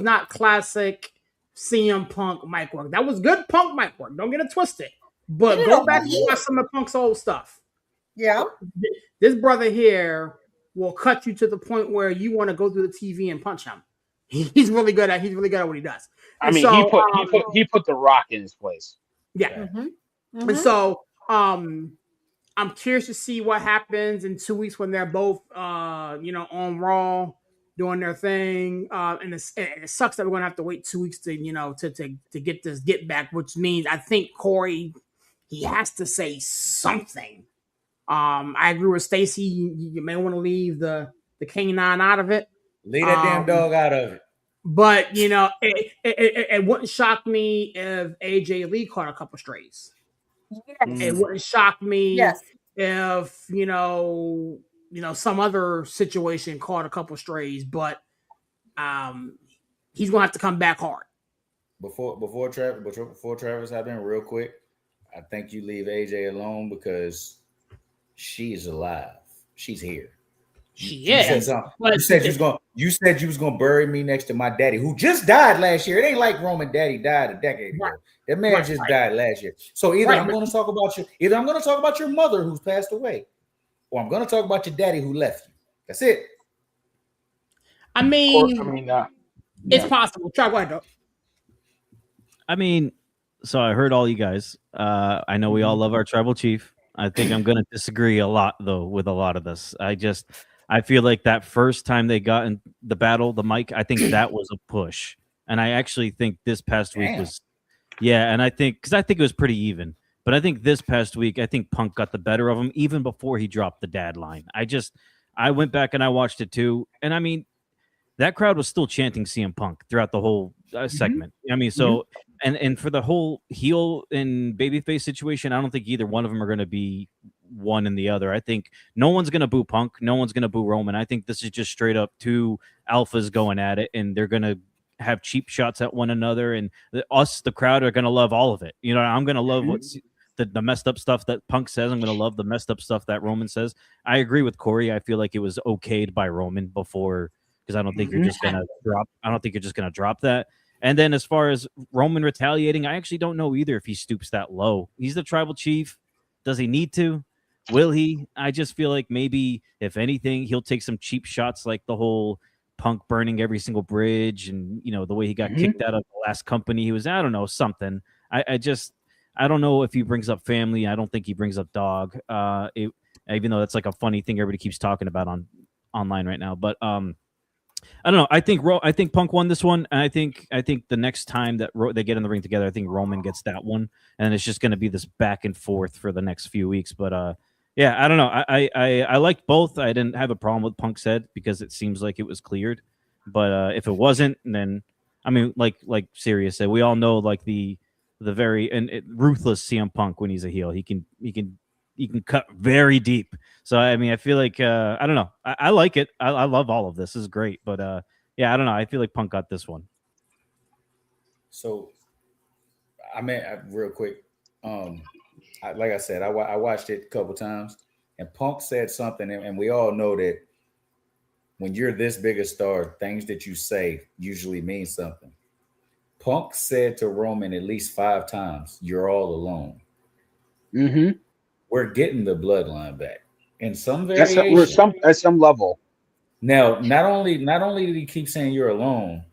not classic CM Punk mic work. That was good Punk mic work. Don't get it twisted. But go back and watch some of Punk's old stuff. Yeah. This brother here will cut you to the point where you want to go through the TV and punch him. He's really good at what he does. I mean, he put the Rock in his place. Yeah. And so I'm curious to see what happens in 2 weeks when they're both on Raw doing their thing. And it sucks that we're gonna have to wait 2 weeks to get this get back, which means I think Corey, he has to say something. I agree with Stacey. You may want to leave the canine out of it. Leave that damn dog out of it. But it wouldn't shock me if AJ Lee caught a couple strays. Yes. It wouldn't shock me if some other situation caught a couple strays. But he's gonna have to come back hard. Before Travis, I've been real quick. I think you leave AJ alone because she's alive. She's here. She is. You said you was gonna bury me next to my daddy, who just died last year. It ain't like Roman daddy died a decade ago. That man just died last year. So either I'm gonna talk about your mother who's passed away, or I'm gonna talk about your daddy who left you. That's it. I mean, it's possible. Try go ahead, though. I mean, so I heard all you guys. I know we all love our tribal chief. I think I'm going to disagree a lot, though, with a lot of this. I feel like that first time they got in the battle, the mic, I think that was a push. And I actually think this past week was, and I think it was pretty even. But I think this past week, I think Punk got the better of him even before he dropped the dad line. I went back and I watched it too. And I mean, that crowd was still chanting CM Punk throughout the whole segment. I mean, so and for the whole heel and babyface situation, I don't think either one of them are going to be one and the other. I think no one's going to boo Punk, no one's going to boo Roman. I think this is just straight up two alphas going at it, and they're going to have cheap shots at one another. And the crowd, are going to love all of it. You know, I'm going to love what's the messed up stuff that Punk says. I'm going to love the messed up stuff that Roman says. I agree with Corey. I feel like it was okayed by Roman before. Because I don't think you're just gonna drop. I don't think you're just gonna drop that. And then as far as Roman retaliating, I actually don't know either if he stoops that low. He's the tribal chief. Does he need to? Will he? I just feel like maybe if anything, he'll take some cheap shots, like the whole Punk burning every single bridge, and the way he got kicked out of the last company he was. I don't know, something. I don't know if he brings up family. I don't think he brings up dog. Even though that's like a funny thing everybody keeps talking about online right now, but I don't know. I think Punk won this one, and I think the next time that they get in the ring together, I think Roman gets that one, and it's just going to be this back and forth for the next few weeks. But yeah, I don't know. I liked both. I didn't have a problem with Punk's head because it seems like it was cleared. But if it wasn't, then I mean, like Sirius said, we all know like the very ruthless CM Punk when he's a heel. He can cut very deep. So, I mean, I feel like, I don't know. I like it. I love all of this. This is great. But, yeah, I don't know. I feel like Punk got this one. So, I mean, real quick, like I said, I watched it a couple times, and Punk said something, and we all know that when you're this big a star, things that you say usually mean something. Punk said to Roman at least 5 times, "You're all alone." We're getting the bloodline back in some variation. At some level. Now, not only did he keep saying you're alone,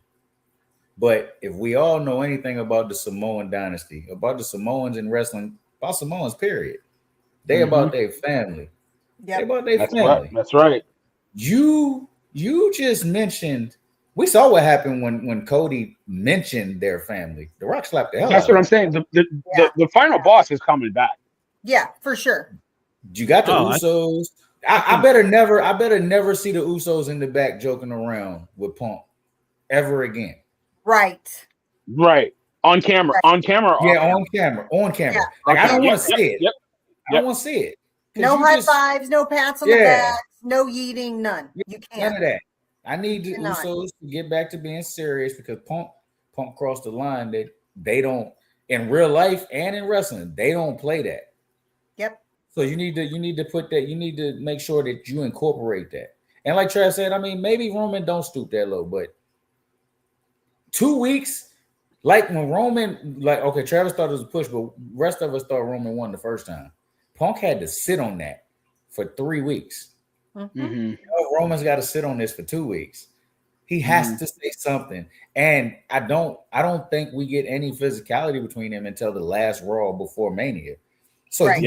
but if we all know anything about the Samoan dynasty, about the Samoans in wrestling, about Samoans, period, they about their family. Yep. They about their family. Right. That's right. You just mentioned. We saw what happened when Cody mentioned their family. The Rock slapped the hell out of him. That's what I'm saying. The final boss is coming back. Yeah, for sure. You got the Usos. I better never see the Usos in the back joking around with Punk ever again. Right. On camera. Right. On camera. Yeah, on camera. Yeah. Like I don't want to see it. I don't want to see it. No high fives, no pats on the back, no yeeting, none. You can't. None of that. I need the Usos to get back to being serious because Punk crossed the line that they don't in real life and in wrestling. They don't play that. Yep. So you need to put that. You need to make sure that you incorporate that. And like Trav said, I mean, maybe Roman don't stoop that low, but 2 weeks, like when Roman, okay, Travis thought it was a push, but rest of us thought Roman won the first time. Punk had to sit on that for 3 weeks. Roman's got to sit on this for 2 weeks. He has to say something, and I don't think we get any physicality between them until the last Raw before Mania. So he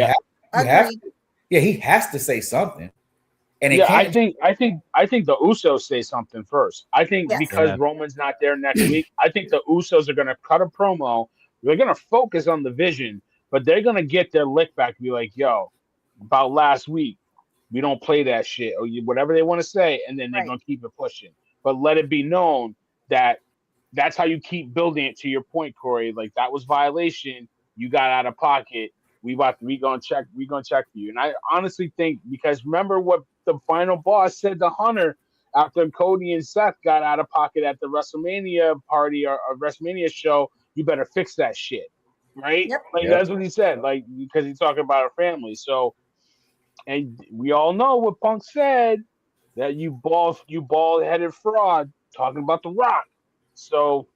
has to say something. And I think the Usos say something first. I think because Roman's not there next week, I think the Usos are going to cut a promo. They're going to focus on the vision, but they're going to get their lick back and be like, "Yo, about last week, we don't play that shit," or whatever they want to say, and then they're going to keep it pushing. But let it be known that that's how you keep building it. To your point, Corey, like that was violation. You got out of pocket. We gonna check for you. And I honestly think, because remember what the final boss said to Hunter after Cody and Seth got out of pocket at the WrestleMania party or WrestleMania show, you better fix that shit, right? That's what he said, like, because he's talking about our family. So, and we all know what Punk said, that you bald-headed fraud talking about The Rock. So,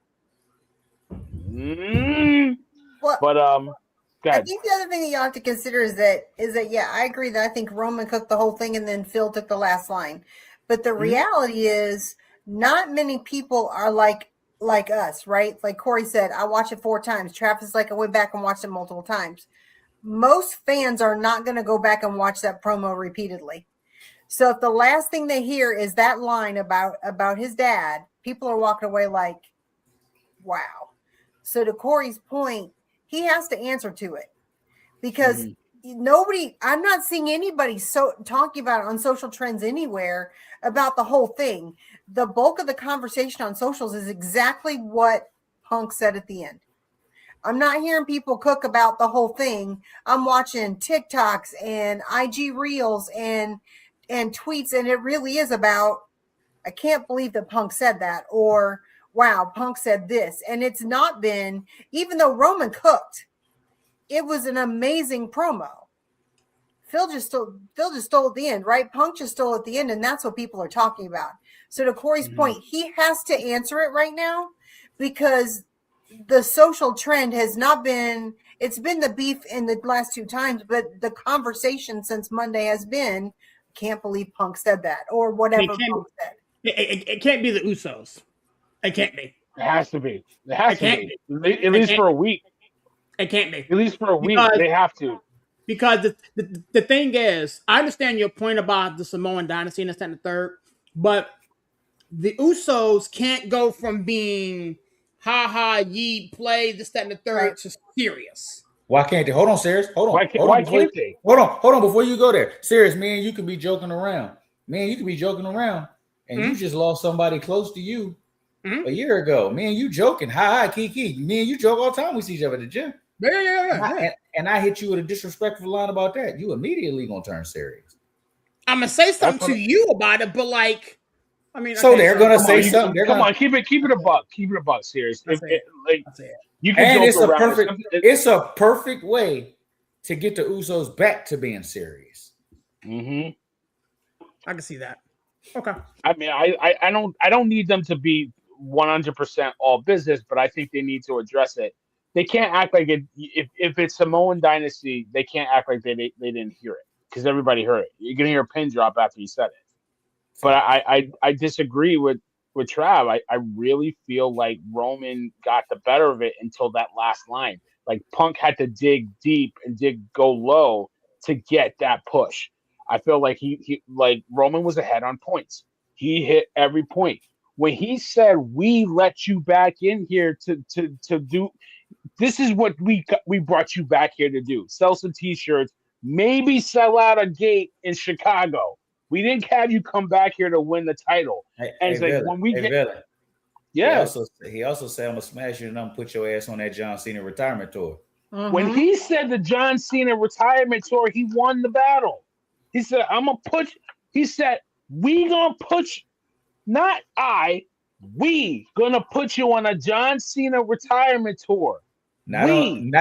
I think the other thing that you have to consider is that I agree that I think Roman cooked the whole thing and then Phil took the last line. But the reality is not many people are like us, right? Like Corey said, I watched it 4 times. Travis, I went back and watched it multiple times. Most fans are not going to go back and watch that promo repeatedly. So if the last thing they hear is that line about his dad, people are walking away like, wow. So to Corey's point, he has to answer to it, because I'm not seeing anybody talking about it on social trends anywhere about the whole thing. The bulk of the conversation on socials is exactly what Punk said at the end. I'm not hearing people cook about the whole thing. I'm watching TikToks and IG Reels and tweets, and it really is about, I can't believe that Punk said that, or wow, Punk said this. And it's not been, even though Roman cooked, it was an amazing promo. Phil just stole at the end, right? Punk just stole at the end, and that's what people are talking about. So to Corey's point, he has to answer it right now because the social trend has not been, it's been the beef in the last 2 times, but the conversation since Monday has been, can't believe Punk said that, or whatever Punk said. It can't be the Usos. It can't be. It has to be. It has to be. At least for a week. It can't be. At least for a week. They have to. Because the thing is, I understand your point about the Samoan dynasty and this and the third, but the Usos can't go from being ye play this, that, and the third to serious. Why can't they? Hold on, Serious. Hold on. Why can't they? Hold on before you go there. Serious, man, you can be joking around. And you just lost somebody close to you a year ago. Man, you joking. Hi, Kiki. Me and you joke all the time. We see each other at the gym. Yeah. And I hit you with a disrespectful line about that. You immediately gonna turn serious. I'm gonna say something to you about it, but like, I mean, so they're gonna say something. Come on, keep it a buck. Keep it a buck, serious. You can and joke around. It's a perfect way to get the Usos back to being serious. I can see that. Okay. I mean, I don't need them to be 100% all business, but I think they need to address it. They can't act like it. If it's Samoan dynasty, they can't act like they didn't hear it because everybody heard it. You're gonna hear a pin drop after he said it. But I disagree with Trav. I really feel like Roman got the better of it until that last line. Like Punk had to dig deep and go low to get that push. I feel like he like Roman was ahead on points. He hit every point. When he said, "We let you back in here to do," this is what we brought you back here to do. Sell some T-shirts, maybe sell out a gate in Chicago. We didn't have you come back here to win the title. He also said, "I'm gonna smash you and I'm gonna put your ass on that John Cena retirement tour." When he said the John Cena retirement tour, he won the battle. He said, "I'm gonna put." He said, "We gonna put." Not I. We gonna put you on a John Cena retirement tour. Not only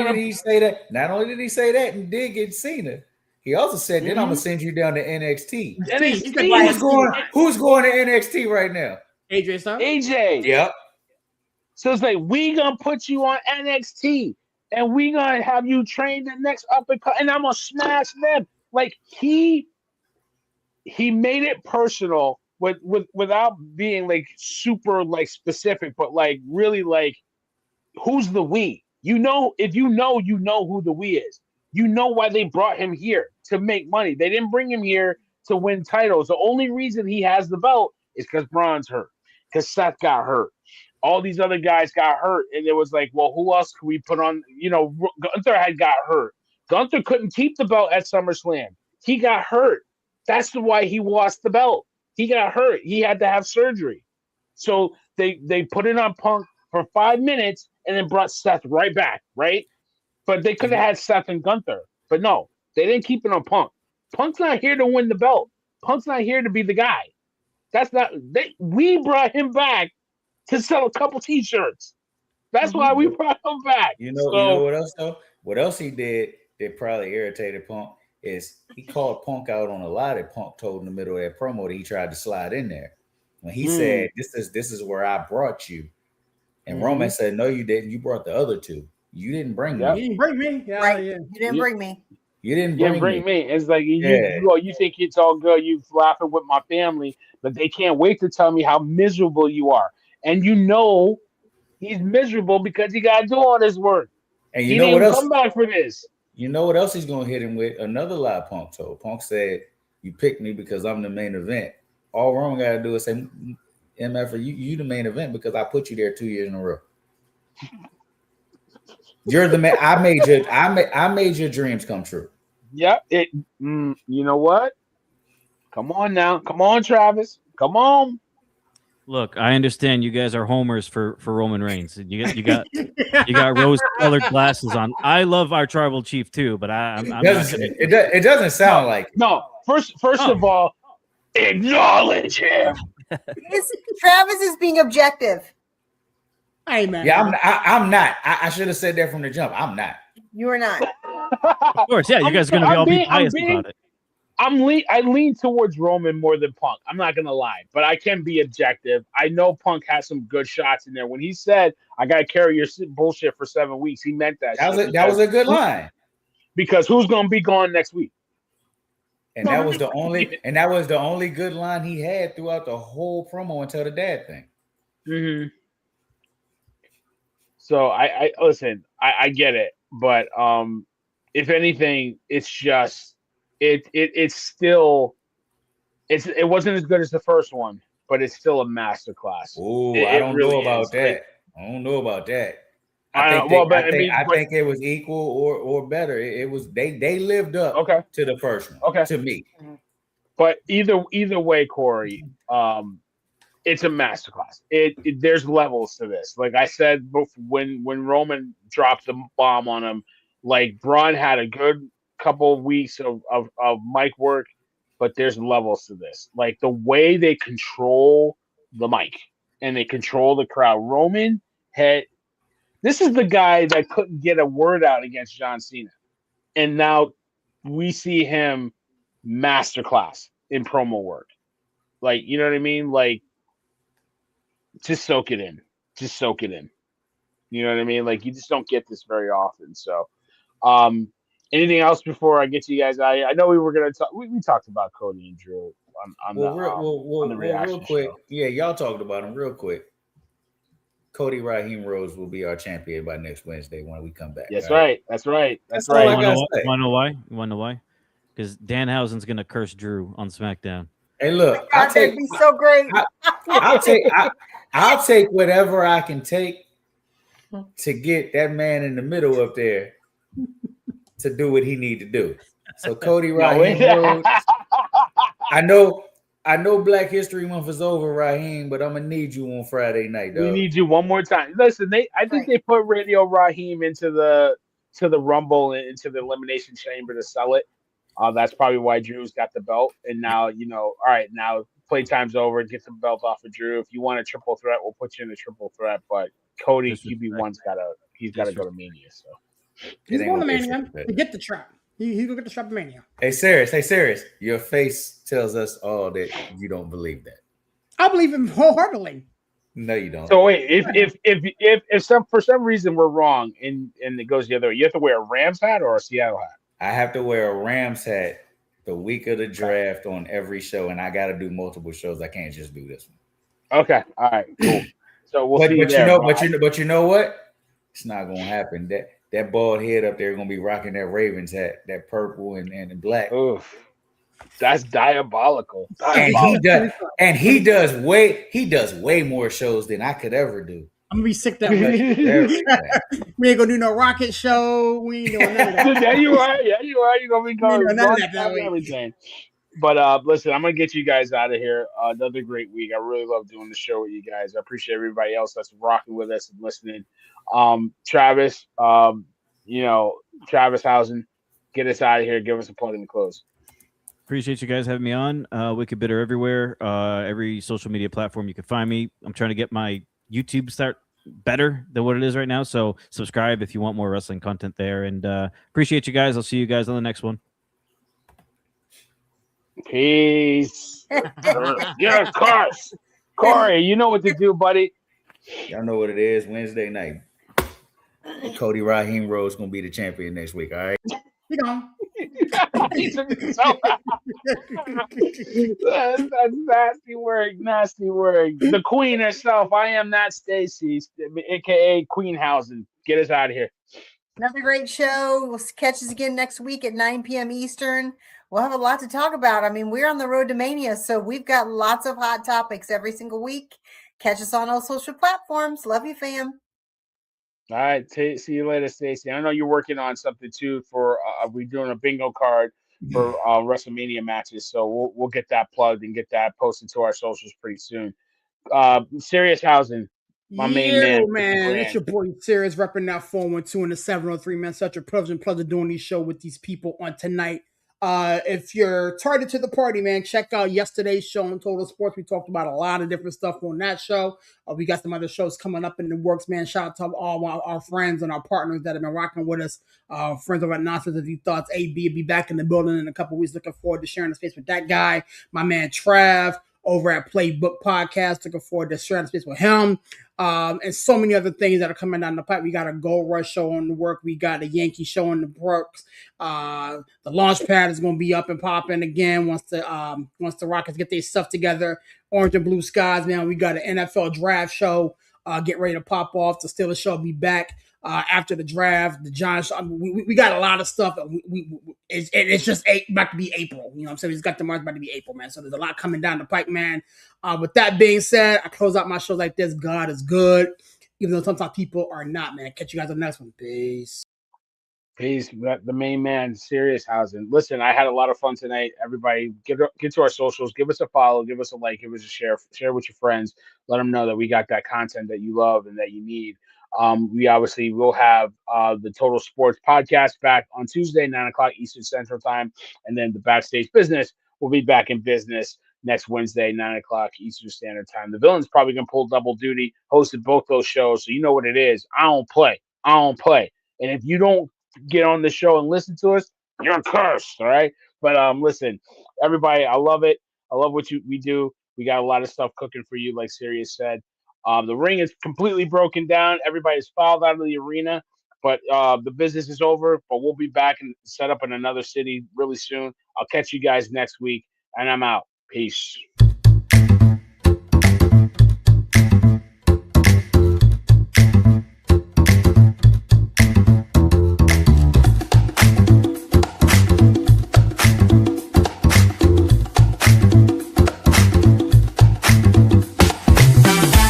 did he say that and did get Cena, he also said, "Then I'm gonna send you down to NXT." Who's going to NXT right now? AJ Styles. AJ. Yep. So it's like we gonna put you on NXT, and we gonna have you train the next up and cut, and I'm gonna smash them. Like he made it personal. Without being like super like specific, but like really like who's the we? You know, if you know who the we is. You know why they brought him here to make money. They didn't bring him here to win titles. The only reason he has the belt is because Braun's hurt, because Seth got hurt. All these other guys got hurt, and it was like, well, who else could we put on? You know, Gunther had got hurt. Gunther couldn't keep the belt at SummerSlam. He got hurt. That's why he lost the belt. He got hurt. He had to have surgery. So they put it on Punk for 5 minutes and then brought Seth right back, right? But they could have had Seth and Gunther. But no, they didn't keep it on Punk. Punk's not here to win the belt. Punk's not here to be the guy. We brought him back to sell a couple T-shirts. That's why we brought him back. You know what else though? What else he did that probably irritated Punk is he called Punk out on a lie that Punk told in the middle of that promo that he tried to slide in there. When he said, this is where I brought you. And Roman said, no, you didn't. You brought the other two. You didn't bring me. You didn't bring me. Yeah, right. Yeah. You didn't bring me. You didn't bring me. It's like you think it's all good. You laughing with my family, but they can't wait to tell me how miserable you are. And you know he's miserable because he got to do all this work. And you know what else? Come back for this. You know what else he's going to hit him with? Another lie Punk told. Punk said, you picked me because I'm the main event. All Roman got to do is say, MF, you the main event because I put you there 2 years in a row. You're the man. I made your dreams come true. Yep. You know what? Come on now. Come on, Travis. Come on. Look, I understand you guys are homers for Roman Reigns. You got rose-colored glasses on. I love our tribal chief too, but I'm not gonna... It doesn't sound like it. No. First of all, acknowledge him. Travis is being objective. Hey man. Yeah, I'm not. I should have said that from the jump. I'm not. You are not. Of course, yeah. You guys are gonna be biased about it. I lean towards Roman more than Punk. I'm not gonna lie, but I can be objective. I know Punk has some good shots in there. When he said, "I gotta carry your bullshit for 7 weeks," he meant that. That was a good line. Because who's gonna be gone next week? And that was the only good line he had throughout the whole promo until the dad thing. Mm-hmm. So I listen. I get it, but if anything, it's just. It wasn't as good as the first one, but it's still a masterclass. Oh, I don't know about that. I don't know about that. I think it was equal or better. It was they lived up to the first one. Okay, to me. But either way, Corey, it's a masterclass. There's levels to this. Like I said, when Roman dropped the bomb on him, like Braun had a good couple of weeks of mic work, but there's levels to this. Like the way they control the mic and they control the crowd. Roman this is the guy that couldn't get a word out against John Cena. And now we see him masterclass in promo work. Like, you know what I mean? Like, just soak it in. Just soak it in. You know what I mean? Like, you just don't get this very often. So, anything else before I get to you guys? I know we were going to talk. We talked about Cody and Drew on the reaction real quick. show. Yeah, y'all talked about him real quick. Cody Rhodes will be our champion by next Wednesday when we come back. That's right. That's right. That's right. You want to know why? You want to know why? Because Danhausen's going to curse Drew on SmackDown. Hey, look, that'd be so great. I'll take whatever I can take to get that man in the middle up there to do what he need to do. So Cody Rhodes, I know Black History Month is over, Raheem, but I'm gonna need you on Friday night, dog. We need you one more time. Listen, I think they put Radio Raheem into the Rumble and into the Elimination Chamber to sell it. That's probably why Drew's got the belt. And now, all right, now playtime's over. Get the belt off of Drew. If you want a triple threat, we'll put you in a triple threat. But Cody QB1's got to go to Mania. So he's going to Mania to get the trap. He's gonna get the strap of Mania. Hey, Serious. Your face tells us all that you don't believe that. I believe him wholeheartedly. No, you don't. So wait, if for some reason we're wrong and it goes the other way, you have to wear a Rams hat or a Seattle hat? I have to wear a Rams hat the week of the draft on every show, and I got to do multiple shows. I can't just do this one. Okay, all right, cool. So we'll see. But you know what? It's not gonna happen. That bald head up there gonna be rocking that Ravens hat, that purple and black. Oof, that's diabolical. And he does way more shows than I could ever do. I'm gonna be sick that way. We ain't gonna do no rocket show. We ain't doing none of that. Yeah, you are. You're gonna be going everything. But listen, I'm gonna get you guys out of here. Another great week. I really love doing the show with you guys. I appreciate everybody else that's rocking with us and listening. Travis, Travis Housen, get us out of here. Give us a plug in the close. Appreciate you guys having me on. Wicked Bitter everywhere. Every social media platform you can find me. I'm trying to get my YouTube start better than what it is right now. So subscribe if you want more wrestling content there. And appreciate you guys. I'll see you guys on the next one. Peace. Yeah, of course. Corey, you know what to do, buddy. Y'all know what it is. Wednesday night. Cody Rhodes gonna be the champion next week. All right. You know. That's nasty word. The queen herself. I am not Stacey, aka Queenhausen. Get us out of here. Another great show. We'll catch us again next week at 9 p.m. Eastern. We'll have a lot to talk about. I mean, we're on the road to Mania, so we've got lots of hot topics every single week. Catch us on all social platforms. Love you, fam. All right. See you later, Stacey. I know you're working on something too for we're doing a bingo card for WrestleMania matches, so we'll get that plugged and get that posted to our socials pretty soon. Serious Housing, my main Yeah, man, Mr. man. It's Grant. your boy Serious repping that 412 and the 703, man. Such a privilege and pleasure doing these show with these people on tonight. If you're targeted to the party, man, check out yesterday's show on Total Sports. We talked about a lot of different stuff on that show. We got some other shows coming up in the works, man. Shout out to all our friends and our partners that have been rocking with us. Friends over at Nonsense If You Thoughts. AB will be back in the building in a couple weeks. Looking forward to sharing the space with that guy. My man Trav over at Playbook Podcast. Looking forward to sharing the space with him. And so many other things that are coming down the pipe. We got a Gold Rush show on the work. We got a Yankee show in the works. The launch pad is going to be up and popping again once the Rockets get their stuff together. Orange and Blue Skies, man. We got an NFL draft show. Get ready to pop off. The Steelers show will be back after the draft. The Giants. I mean, we got a lot of stuff. It's just about to be April. You know what I'm saying? It's got the March about to be April, man. So there's a lot coming down the pipe, man. With that being said, I close out my shows like this. God is good, even though sometimes people are not, man. Catch you guys on the next one. Peace. Peace. The main man, Serious Housing. Listen, I had a lot of fun tonight. Everybody, get to our socials. Give us a follow. Give us a like. Give us a share. Share with your friends. Let them know that we got that content that you love and that you need. We obviously will have the Total Sports podcast back on Tuesday, 9:00 Eastern Central Time, and then the Backstage Business will be back in business next Wednesday, 9:00 Eastern Standard Time. The Villain's probably gonna pull double duty, hosted both those shows, so you know what it is. I don't play. And if you don't get on the show and listen to us, you're cursed. All right. But listen, everybody, I love it. I love what we do. We got a lot of stuff cooking for you, like Sirius said. The ring is completely broken down. Everybody's filed out of the arena, but the business is over. But we'll be back and set up in another city really soon. I'll catch you guys next week, and I'm out. Peace.